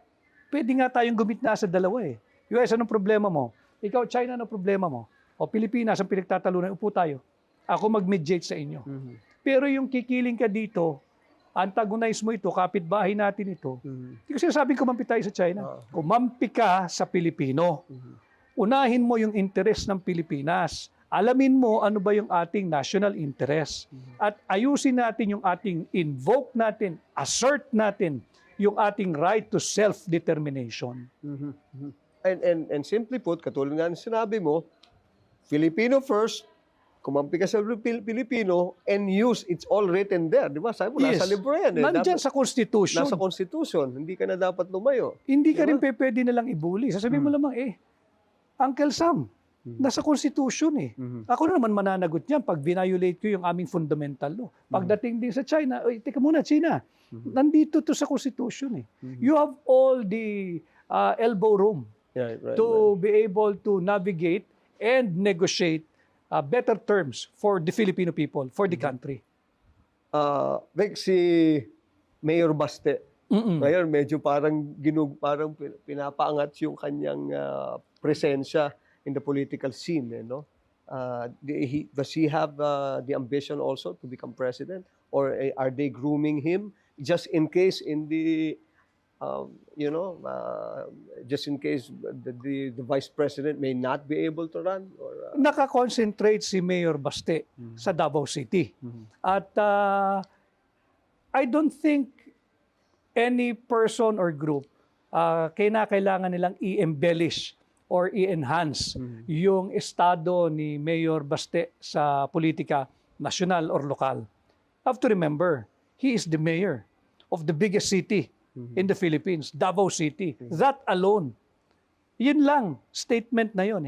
[SPEAKER 3] pwede nga tayong gumitna sa dalawa US, anong problema mo? Ikaw, China, anong problema mo? O Pilipinas, ang pinagtatalunan, upo tayo. Ako mag-mediate sa inyo. Pero yung kikiling ka dito, antagonize mo ito, kapitbahay natin ito. Hindi ko sinasabing kumampi tayo sa China. Kumampi ka sa Pilipino. Unahin mo yung interest ng Pilipinas. Alamin mo ano ba yung ating national interest. At ayusin natin yung ating invoke natin, assert natin yung ating right to self-determination.
[SPEAKER 2] And simply put, katulad nga ng sinabi mo, Filipino first, kumampi ka sa Pilipino, and use, it's all written there. Di ba? Sabi mo, nasa libro yan.
[SPEAKER 3] Nandyan sa Constitution.
[SPEAKER 2] Nasa Constitution. Hindi ka na dapat lumayo.
[SPEAKER 3] Hindi ka rin pwede nalang ibuli. Sasabihin mo lamang, Uncle Sam, nasa Constitution Ako na naman mananagot niyan pag violate ko yung aming fundamental law. Pagdating din sa China, teka muna, China, nandito to sa Constitution You have all the elbow room to be able to navigate and negotiate better terms for the Filipino people, for the country.
[SPEAKER 2] Like si Mayor Baste, ngayon medyo parang pinapaangat yung kanyang presensya in the political scene. Does he have the ambition also to become president? Or are they grooming him just in case just in case the vice president may not be able to run? Or,
[SPEAKER 3] Nakakonsentrate si Mayor Baste sa Davao City. At I don't think any person or group kailangan nilang i-embellish or i-enhance yung estado ni Mayor Baste sa politika, national or lokal. Have to remember, he is the mayor of the biggest city in the Philippines, Davao City. That alone, yun lang, statement na yun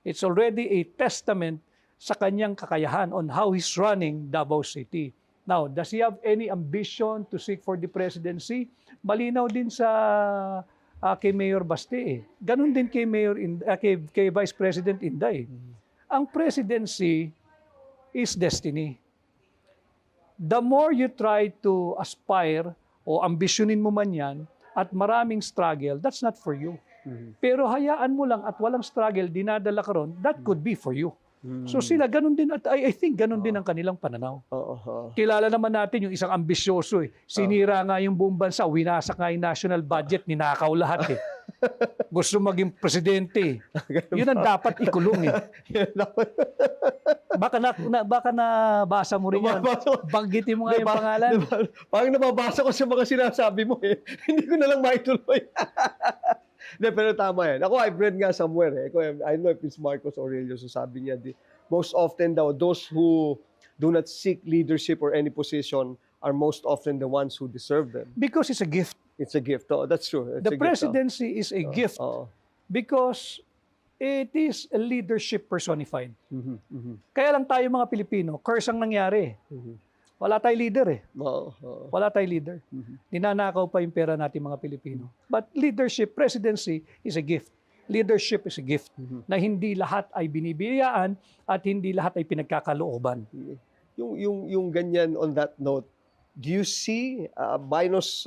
[SPEAKER 3] It's already a testament sa kanyang kakayahan on how he's running Davao City. Now, does he have any ambition to seek for the presidency? Malinaw din sa kay Mayor Baste Ganun din kay kay Vice President Inday. Ang presidency is destiny. The more you try to aspire o ambisyonin mo man yan at maraming struggle, that's not for you. Pero hayaan mo lang at walang struggle, dinadala ka ron, that could be for you. So sila, ganun din, at I think ganun din ang kanilang pananaw. Kilala naman natin yung isang ambisyoso Sinira nga yung buong bansa, winasak nga yung national budget, ninakaw lahat Gusto maging presidente. Yun ang dapat ikulong Baka nabasa mo rin yan. Banggitin mo nga yung pangalan.
[SPEAKER 2] Parang nababasa ko sa mga sinasabi mo Hindi ko na lang maituloy. Pero tama yan. Ako, I've read nga somewhere I don't know if it's Marcos Aurelius who sabi niya, most often daw, those who do not seek leadership or any position are most often the ones who deserve them.
[SPEAKER 3] Because it's a gift.
[SPEAKER 2] It's a gift. That's true. It's
[SPEAKER 3] The
[SPEAKER 2] a
[SPEAKER 3] presidency is a gift because it is a leadership personified. Kaya lang tayo mga Pilipino, curse ang nangyari. Wala tayong leader Wala tayong leader. Ninanakaw pa yung pera natin mga Pilipino. But leadership, presidency is a gift. Leadership is a gift na hindi lahat ay binibiyayaan at hindi lahat ay pinagkakalooban.
[SPEAKER 2] Yung ganyan on that note, do you see minus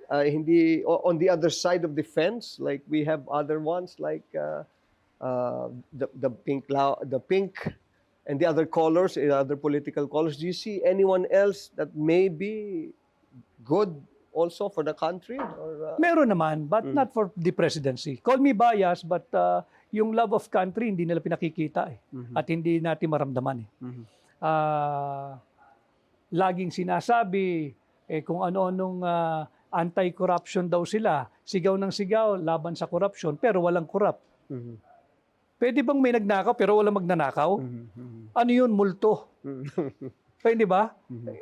[SPEAKER 2] hindi on the other side of the fence, like we have other ones like the pink and the other colors, other political colors? Do you see anyone else that may be good also for the country? Or,
[SPEAKER 3] Meron naman, but not for the presidency. Call me biased, but yung love of country hindi nila pinakikita at hindi natin maramdaman Laging sinasabi kung ano-anong anti-corruption daw sila, sigaw ng sigaw laban sa corruption pero walang corrupt. Pwede bang may nagnakaw pero walang magnanakaw? Ano yun? Multo. Pwede ba?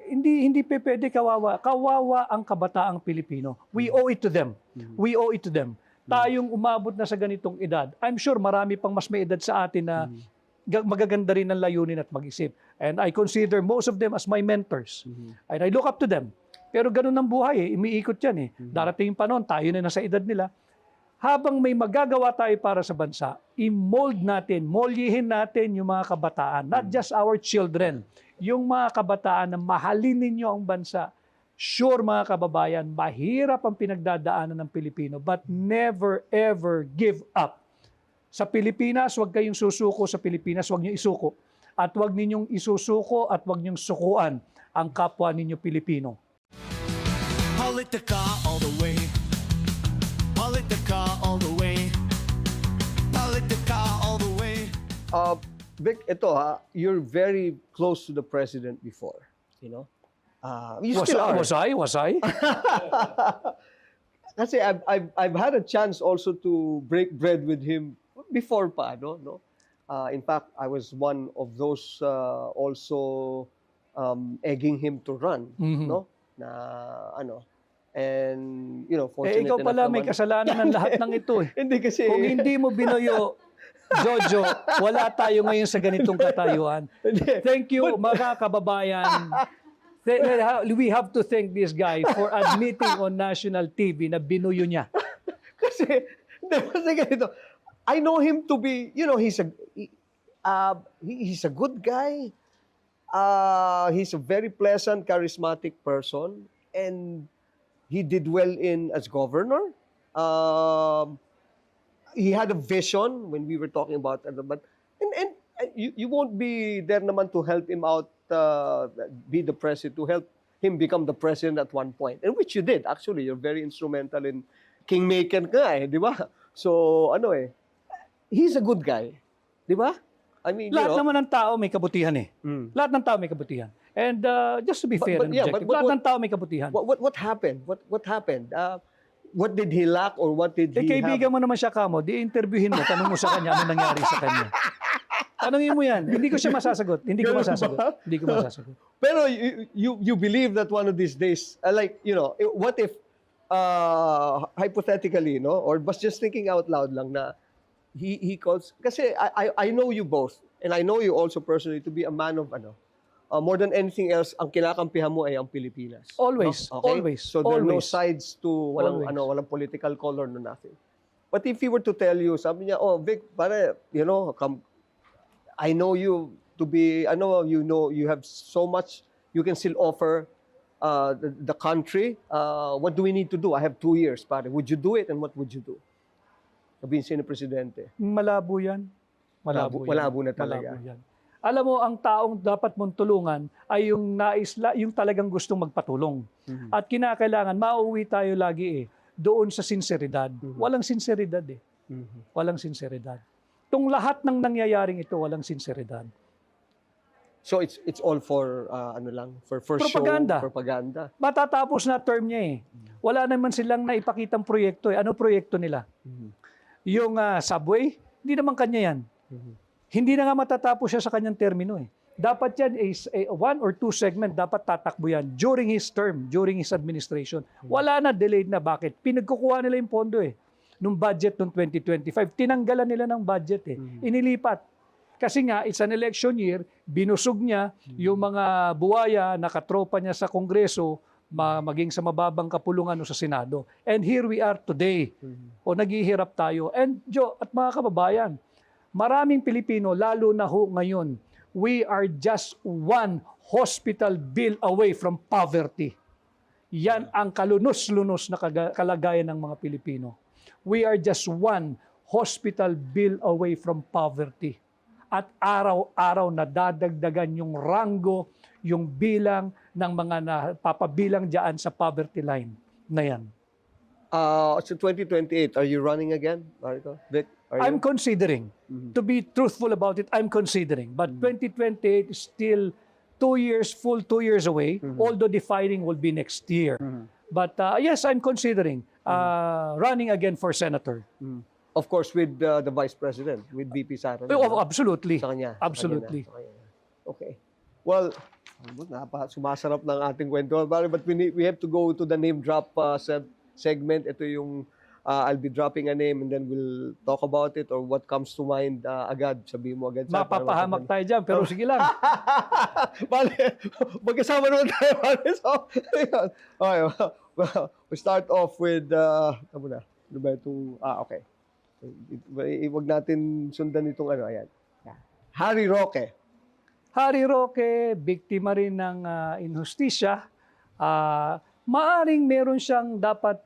[SPEAKER 3] Hindi pwede kawawa. Kawawa ang kabataang Pilipino. We owe it to them. We owe it to them. Tayong umabot na sa ganitong edad. I'm sure marami pang mas may edad sa atin na magaganda rin ang layunin at mag-isip. And I consider most of them as my mentors. And I look up to them. Pero ganun ang buhay Umiikot yan Darating yung panahon, tayo na nasa edad nila. Habang may magagawa tayo para sa bansa, i-mold natin, molyihin natin yung mga kabataan, not just our children, yung mga kabataan na mahalin ninyo ang bansa. Sure mga kababayan, mahirap ang pinagdadaanan ng Pilipino, but never ever give up. Sa Pilipinas, huwag kayong susuko sa Pilipinas, huwag niyo isuko. At huwag ninyong isusuko at huwag niyong sukuan ang kapwa ninyo Pilipino.
[SPEAKER 1] Politica all the way. Politica all the way. Politica all the way.
[SPEAKER 2] Vic, ito you're very close to the president before, You still are.
[SPEAKER 3] Was I?
[SPEAKER 2] Kasi I've had a chance also to break bread with him before pa, no? In fact, I was one of those also egging him to run,
[SPEAKER 3] Mhm.
[SPEAKER 2] no? Na ano. And fortunate
[SPEAKER 3] Ikaw
[SPEAKER 2] enough
[SPEAKER 3] pala may
[SPEAKER 2] naman.
[SPEAKER 3] kasalanan ng lahat ng ito eh.
[SPEAKER 2] Hindi kasi
[SPEAKER 3] Kung hindi mo binuyo, Jojo, wala tayo ngayon sa ganitong katayuan.
[SPEAKER 2] Hindi.
[SPEAKER 3] Thank you, mga kababayan. We have to thank this guy for admitting on national TV na binuyo niya.
[SPEAKER 2] kasi ganito. I know him to be, he's a good guy. He's a very pleasant, charismatic person, and he did well as governor. He had a vision when we were talking about it, but you won't be there naman to help him out, be the president, to help him become the president at one point, and which you did actually. You're very instrumental in kingmaker ka di ba? So he's a good guy, di ba? I mean,
[SPEAKER 3] Lahat naman ng tao may kabutihan eh.
[SPEAKER 2] Mm.
[SPEAKER 3] Lahat ng tao may kabutihan. And just to be fair and
[SPEAKER 2] yeah,
[SPEAKER 3] objective,
[SPEAKER 2] but
[SPEAKER 3] lahat ng tao may kabutihan.
[SPEAKER 2] What happened? What happened? What did he lack, or what did he
[SPEAKER 3] Kaibigan
[SPEAKER 2] have?
[SPEAKER 3] mo naman siya kamo, di-interviewin mo, tanong mo sa kanya ano nangyari sa kanya. Tanongin mo yan. Hindi ko siya masasagot. Hindi ko
[SPEAKER 2] Ganun
[SPEAKER 3] masasagot.
[SPEAKER 2] ba?
[SPEAKER 3] Hindi ko masasagot.
[SPEAKER 2] Pero you believe that one of these days, what if hypothetically, or was just thinking out loud lang na he calls, kasi I know you both, and I know you also personally to be a man of more than anything else, ang kinakampihan mo ay ang Pilipinas.
[SPEAKER 3] Always,
[SPEAKER 2] no? Okay?
[SPEAKER 3] always,
[SPEAKER 2] So there are no
[SPEAKER 3] always.
[SPEAKER 2] sides to
[SPEAKER 3] Always.
[SPEAKER 2] walang political color, no nothing. But if he were to tell you, sabi niya, Vic, pare, I know you to be, you have so much you can still offer the country. What do we need to do? I have 2 years, pare. Would you do it, and what would you do? Sabihin siya ni Presidente.
[SPEAKER 3] Malabo yan. Malabo yan.
[SPEAKER 2] Malabo na talaga.
[SPEAKER 3] Malabo yan. Alam mo, ang taong dapat mong tulungan ay yung yung talagang gustong magpatulong.
[SPEAKER 2] Mhm.
[SPEAKER 3] At kinakailangan, mauwi tayo lagi doon sa sinseridad. Walang sinseridad
[SPEAKER 2] Mhm.
[SPEAKER 3] Walang sinseridad. Itong lahat ng nangyayaring ito, walang sinseridad.
[SPEAKER 2] So it's all for for
[SPEAKER 3] Propaganda.
[SPEAKER 2] show, propaganda.
[SPEAKER 3] Matatapos na term niya Wala naman silang naipakitang proyekto Ano proyekto nila?
[SPEAKER 2] Mhm.
[SPEAKER 3] Yung subway, hindi naman kanya yan.
[SPEAKER 2] Mhm.
[SPEAKER 3] Hindi na nga matatapos siya sa kanyang termino Dapat yan is 1 or 2 segment dapat tatakbo yan during his term, during his administration. Wala na, delayed na. Bakit? Pinagkukuha nila yung pondo Nung budget noong 2025, tinanggalan nila ng budget Inilipat. Kasi nga, it's an election year, binusog niya yung mga buwaya na katropa niya sa Kongreso, maging sa mababang kapulungan o sa Senado. And here we are today. Naghihirap tayo. And Joe at mga kababayan, maraming Pilipino, lalo na ngayon, we are just one hospital bill away from poverty. Yan ang kalunos-lunos na kalagayan ng mga Pilipino. We are just one hospital bill away from poverty. At araw-araw nadadagdagan yung rango, yung bilang ng mga napapabilang dyan sa poverty line na yan.
[SPEAKER 2] So 2028, are you running again, Marco? Vic, are
[SPEAKER 3] I'm
[SPEAKER 2] you?
[SPEAKER 3] considering. To be truthful about it, I'm considering. But 2028 is still 2 years away, although defining will be next year. But yes, I'm considering running again for senator.
[SPEAKER 2] Of course, with the Vice President, with VP Sara.
[SPEAKER 3] Absolutely.
[SPEAKER 2] Sa kanya.
[SPEAKER 3] Absolutely.
[SPEAKER 2] Sa kanya. Okay. Well, sumasarap ng ating kwento. But we have to go to the name drop segment. Ito yung I'll be dropping a name and then we'll talk about it or what comes to mind agad. Sabihin mo agad.
[SPEAKER 3] Mapapahamak tayo dyan, pero sige lang.
[SPEAKER 2] Bale, magkasama naman tayo. So, ayun. Okay, well, we start off with, ano ba itong, okay. Huwag natin sundan itong ayan. Harry Roque.
[SPEAKER 3] Harry Roque, biktima rin ng inhustisya. Maaring meron siyang dapat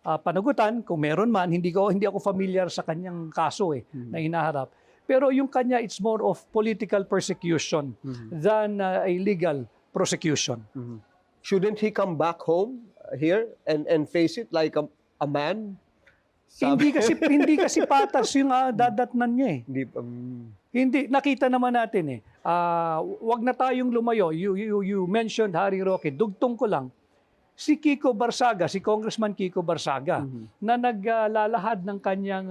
[SPEAKER 3] panagutan, kung meron man, hindi ako familiar sa kanyang kaso na hinaharap. Pero yung kanya, it's more of political persecution than a legal prosecution.
[SPEAKER 2] Shouldn't he come back home here and face it like a man?
[SPEAKER 3] Hindi kasi patas yung dadatnan niya
[SPEAKER 2] Hindi,
[SPEAKER 3] Hindi, nakita naman natin eh. Wag na tayong lumayo. You mentioned Harry Roque. Dugtong ko lang. Si Kiko Barsaga, si Congressman Kiko Barsaga, na naglalahad ng kanyang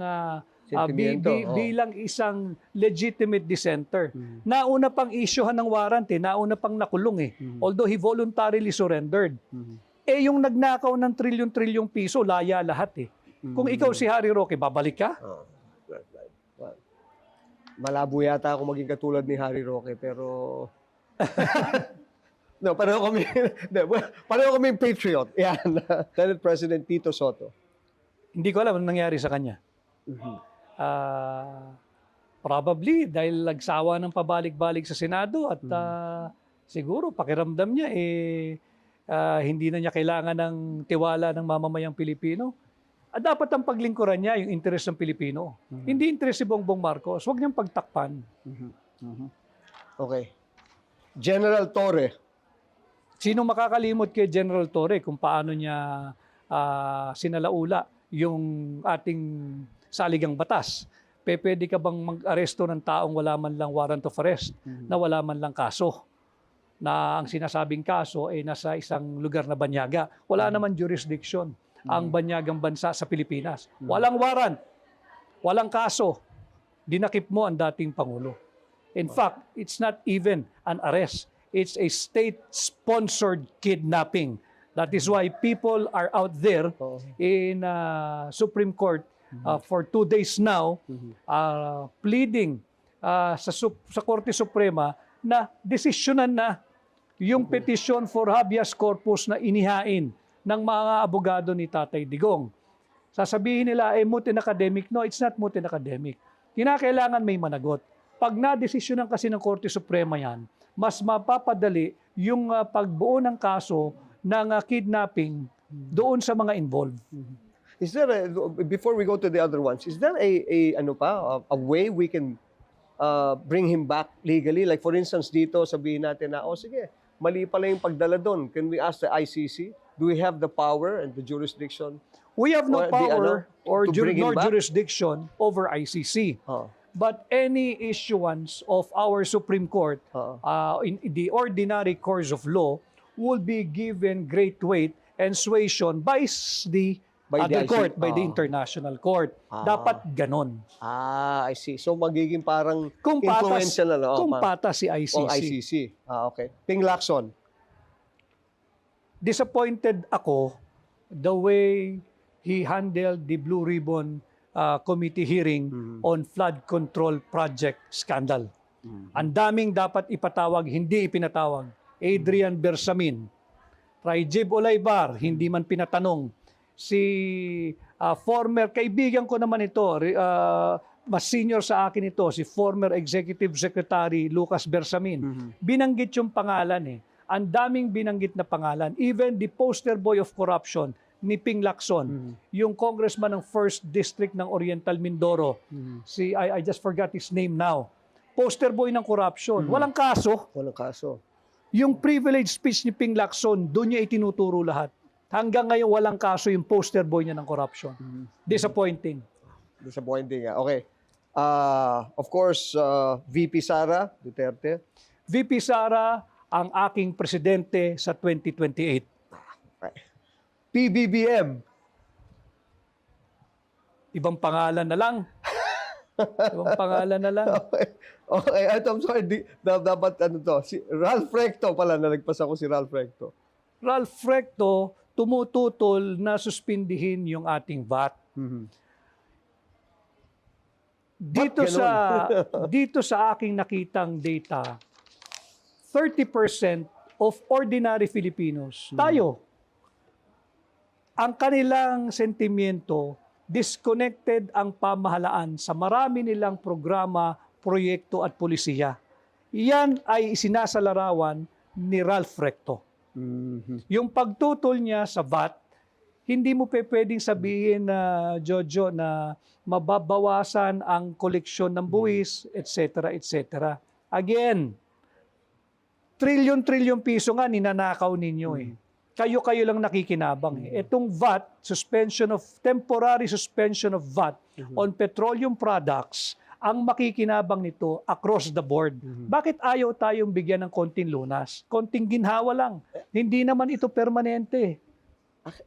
[SPEAKER 2] Sentimiento,
[SPEAKER 3] bilang isang legitimate dissenter. Nauna pang issuehan ng warrant eh, nauna pang nakulong eh. Although he voluntarily surrendered. Eh yung nagnakaw ng trilyon-trilyong piso, laya lahat eh. Kung ikaw si Harry Roque, babalik ka?
[SPEAKER 2] Well, malabo yata ako maging katulad ni Harry Roque, pero... no, pareho kami patriot. Yan. Senate President Tito Soto.
[SPEAKER 3] Hindi ko alam anong nangyari sa kanya. Probably dahil nagsawa ng pabalik-balik sa Senado at siguro pakiramdam niya hindi na niya kailangan ng tiwala ng mamamayang Pilipino. Dapat ang paglingkuran niya yung interes ng Pilipino. Hindi interes si Bongbong Marcos. Huwag niyang pagtakpan.
[SPEAKER 2] Okay. General Torre.
[SPEAKER 3] Sino makakalimot kay General Torre kung paano niya sinalaula yung ating saligang batas? Pwede ka bang mag-aresto ng taong wala man lang warrant of arrest, na wala man lang kaso? Na ang sinasabing kaso ay nasa isang lugar na banyaga. Wala naman jurisdiction ang banyagang bansa sa Pilipinas. Walang warrant, walang kaso. Dinakip mo ang dating Pangulo. In fact, it's not even an arrest. It's a state-sponsored kidnapping. That is why people are out there in Supreme Court for 2 days now pleading sa Korte Suprema na desisyonan na yung petition for habeas corpus na inihain ng mga abogado ni Tatay Digong. Sasabihin nila, moot and academic. No, it's not moot and academic. Kinakailangan may managot. Pag na-desisyonan kasi ng Korte Suprema yan, mas mapapadali yung pagbuo ng kaso ng kidnapping doon sa mga involved.
[SPEAKER 2] Is there before we go to the other ones, is there a way we can bring him back legally? Like for instance dito, sabihin natin na, sige, mali pala yung pagdala doon. Can we ask the ICC? Do we have the power and the jurisdiction?
[SPEAKER 3] We have no power
[SPEAKER 2] to bring him back?
[SPEAKER 3] jurisdiction over ICC. But any issuance of our Supreme Court in the ordinary course of law will be given great weight and suasion by the other court, by the international court. Dapat ganon.
[SPEAKER 2] I see. So magiging parang
[SPEAKER 3] Kung
[SPEAKER 2] influential na.
[SPEAKER 3] kung patas si ICC.
[SPEAKER 2] O ICC. Okay. Ping Lacson.
[SPEAKER 3] Disappointed ako the way he handled the Blue Ribbon Committee hearing on flood control project scandal. Ang daming dapat ipatawag, hindi ipinatawag. Adrian Bersamin, Raijib Olaybar, hindi man pinatanong. Si former, kaibigan ko naman ito, mas senior sa akin ito, si former Executive Secretary Lucas Bersamin. Binanggit yung pangalan eh. Ang daming binanggit na pangalan. Even the poster boy of corruption ni Ping Lacson, yung congressman ng 1st District ng Oriental Mindoro, I just forgot his name now. Poster boy ng corruption. Walang kaso.
[SPEAKER 2] Walang kaso.
[SPEAKER 3] Yung privilege speech ni Ping Lacson, doon niya itinuturo lahat. Hanggang ngayon walang kaso yung poster boy niya ng corruption. Disappointing.
[SPEAKER 2] Disappointing. Okay. Of course, VP Sara Duterte.
[SPEAKER 3] VP Sara, ang aking presidente sa 2028.
[SPEAKER 2] PBBM.
[SPEAKER 3] Ibang pangalan na lang. Ibang pangalan na lang.
[SPEAKER 2] Okay. I'm sorry. Dapat si Ralph Recto pala. Nalagpas ako si Ralph Recto.
[SPEAKER 3] Ralph Recto, tumututol na suspindihin yung ating VAT. Dito sa aking nakitang data, 30% of ordinary Filipinos, tayo, ang kanilang sentimiento, disconnected ang pamahalaan sa marami nilang programa, proyekto at polisiya. Iyan ay isinasalarawan ni Ralph Recto. Yung pagtutol niya sa VAT, hindi mo pwedeng sabihin na, Jojo, na mababawasan ang koleksyon ng buwis, etc., etc. Again, trilyon-trilyon piso nga ninanakaw ninyo eh. Kayo lang nakikinabang eh. Itong VAT, temporary suspension of VAT on petroleum products ang makikinabang nito across the board. Bakit ayaw tayong bigyan ng konting lunas? Konting ginhawa lang. Hindi naman ito permanente.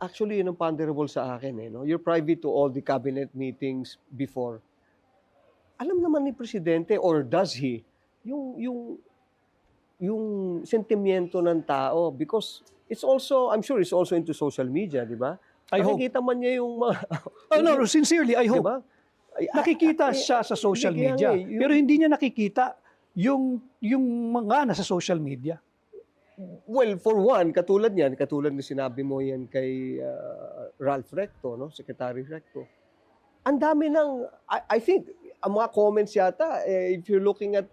[SPEAKER 2] Actually, yun ang ponderable sa akin. No? You're privy to all the cabinet meetings before. Alam naman ni Presidente, or does he, yung sentimiento ng tao, because it's also, I'm sure it's also into social media, di ba?
[SPEAKER 3] I hope.
[SPEAKER 2] Nakikita man niya yung mga...
[SPEAKER 3] Oh no, sincerely, I hope.
[SPEAKER 2] Diba?
[SPEAKER 3] Nakikita siya sa social
[SPEAKER 2] Kaya
[SPEAKER 3] media.
[SPEAKER 2] nga eh,
[SPEAKER 3] Pero hindi niya nakikita yung mga nasa social media.
[SPEAKER 2] Well, for one, katulad na sinabi mo yan kay Ralph Recto, no? Secretary Recto. Ang dami ng, I think, ang mga comments yata, if you're looking at,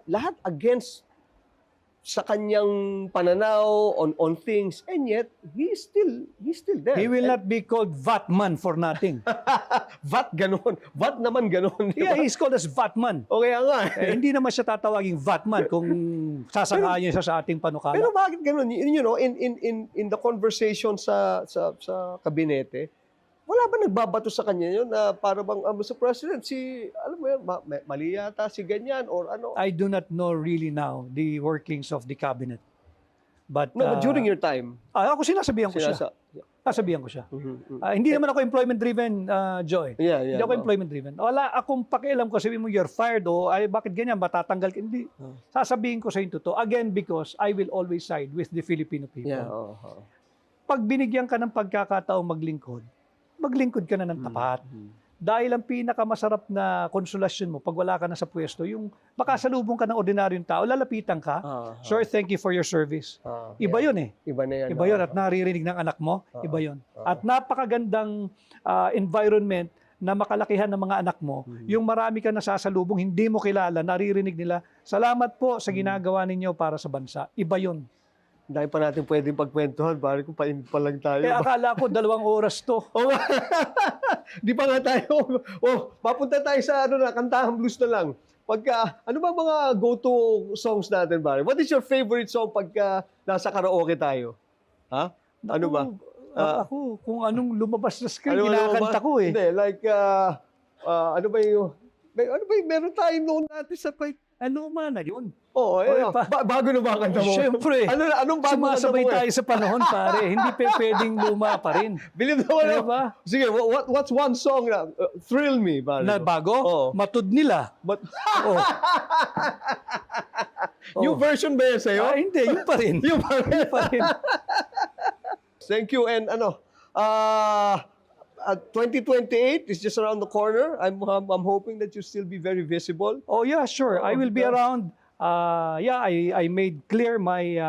[SPEAKER 2] lahat against sa kanyang pananaw on things, and yet, he's still there.
[SPEAKER 3] He will not be called Vatman for nothing.
[SPEAKER 2] Vat ganon. Vat naman ganon.
[SPEAKER 3] Yeah, he's called as Vatman.
[SPEAKER 2] O kaya nga.
[SPEAKER 3] Hindi naman siya tatawaging Vatman kung sasang-ayon siya sa ating panukala.
[SPEAKER 2] Pero bakit ganon? You know, in the conversation sa kabinete, wala ba nagbabato sa kanya yun na para bang, Mr. President, alam mo yun, mali yata si ganyan or ano?
[SPEAKER 3] I do not know really now the workings of the cabinet. But,
[SPEAKER 2] No, but during your time,
[SPEAKER 3] ako sinasabihan ko siya. Sasabihan ko siya. Hindi naman ako employment-driven, Joy.
[SPEAKER 2] Yeah,
[SPEAKER 3] Hindi ako employment-driven. Wala akong pakialam ko, sabihin mo, you're fired o ay, bakit ganyan, matatanggal ka. Hindi. Sasabihin ko sa yung totoo. Again, because I will always side with the Filipino people.
[SPEAKER 2] Yeah,
[SPEAKER 3] Pag binigyan ka ng pagkakataong maglingkod ka na ng tapat. Dahil ang pinakamasarap na konsolasyon mo pag wala ka na sa pwesto, yung makasalubong ka ng ordinaryong tao, lalapitan ka, sir, thank you for your service. Iba yun eh.
[SPEAKER 2] Iba na yan.
[SPEAKER 3] Iba yun at naririnig ng anak mo, iba yun. At napakagandang environment na makalakihan ng mga anak mo, yung marami ka nasasalubong, hindi mo kilala, naririnig nila, salamat po sa ginagawa ninyo para sa bansa. Iba yun.
[SPEAKER 2] Dahil pa natin pwedeng pagkwentuhan, pare kung painit pa lang tayo.
[SPEAKER 3] Akala ko 2 oras to.
[SPEAKER 2] Di pa nga tayo. Papunta tayo sa kantahan blues na lang. Pagka, ano ba mga go-to songs natin, pare? What is your favorite song pagka nasa karaoke tayo? Ha? Ano ba?
[SPEAKER 3] Ako, kung anong lumabas na screen, kinakanta ko eh.
[SPEAKER 2] Hindi, like, ano ba yung meron tayong noon natin sa fight.
[SPEAKER 3] Ano man na yun?
[SPEAKER 2] Oo, bago na ba kanta mo?
[SPEAKER 3] Siyempre.
[SPEAKER 2] Anong bago
[SPEAKER 3] Sumasabay
[SPEAKER 2] kanta mo?
[SPEAKER 3] tayo sa panahon, pare. Hindi pwedeng luma pa rin.
[SPEAKER 2] Believe mo na.
[SPEAKER 3] Diba?
[SPEAKER 2] Sige, what's one song na thrill me? Pare?
[SPEAKER 3] Na bago?
[SPEAKER 2] Oo.
[SPEAKER 3] Matud nila.
[SPEAKER 2] Oh. Yung version ba yan sa'yo?
[SPEAKER 3] Hindi, yun pa rin.
[SPEAKER 2] Yung pa rin. Thank you. And 2028 is just around the corner. I'm hoping that you still be very visible.
[SPEAKER 3] Oh yeah, sure. I will be around. I made clear my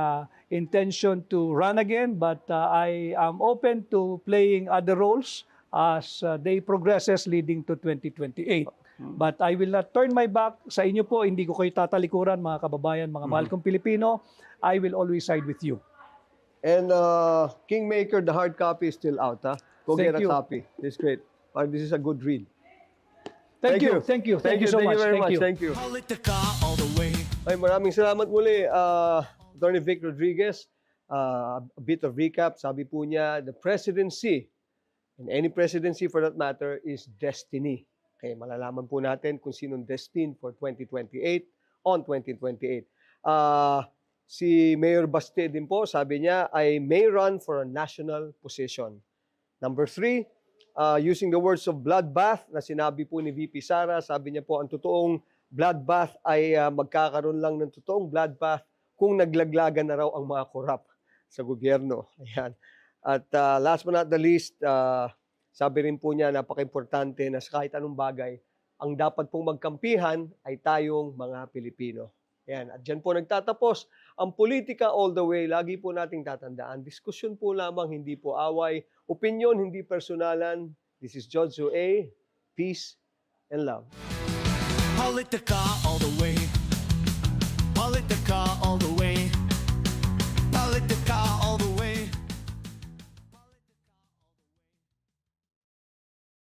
[SPEAKER 3] intention to run again, but I am open to playing other roles as day progresses leading to 2028. But I will not turn my back sa inyo po. Hindi ko kayo tatalikuran, mga kababayan, mga mahal kong Pilipino. I will always side with you.
[SPEAKER 2] And Kingmaker, the hard copy is still out. Go get a copy. It's great. This is a good read.
[SPEAKER 3] Thank you so much.
[SPEAKER 2] Thank you.
[SPEAKER 1] Politica all the way.
[SPEAKER 2] Ay, maraming salamat muli, Attorney Vic Rodriguez. A bit of recap. Sabi po niya, the presidency, and any presidency for that matter, is destiny. Okay, malalaman po natin kung sinong destined for 2028 on 2028. Si Mayor Baste din po, sabi niya, I may run for a national position. Number 3, using the words of bloodbath na sinabi po ni VP Sara, sabi niya po ang totoong bloodbath ay magkakaroon lang ng totoong bloodbath kung naglaglagan na raw ang mga korap sa gobyerno. Ayan. At last but not the least, sabi rin po niya napaka-importante na sa kahit anong bagay, ang dapat pong magkampihan ay tayong mga Pilipino. Ayan. At dyan po nagtatapos ang politika all the way. Lagi po nating tatandaan. Diskusyon po lamang, hindi po away. Opinyon, hindi personalan. This is Jojo A. Peace and love.
[SPEAKER 1] Politica all the way. Politica all the way. Politica all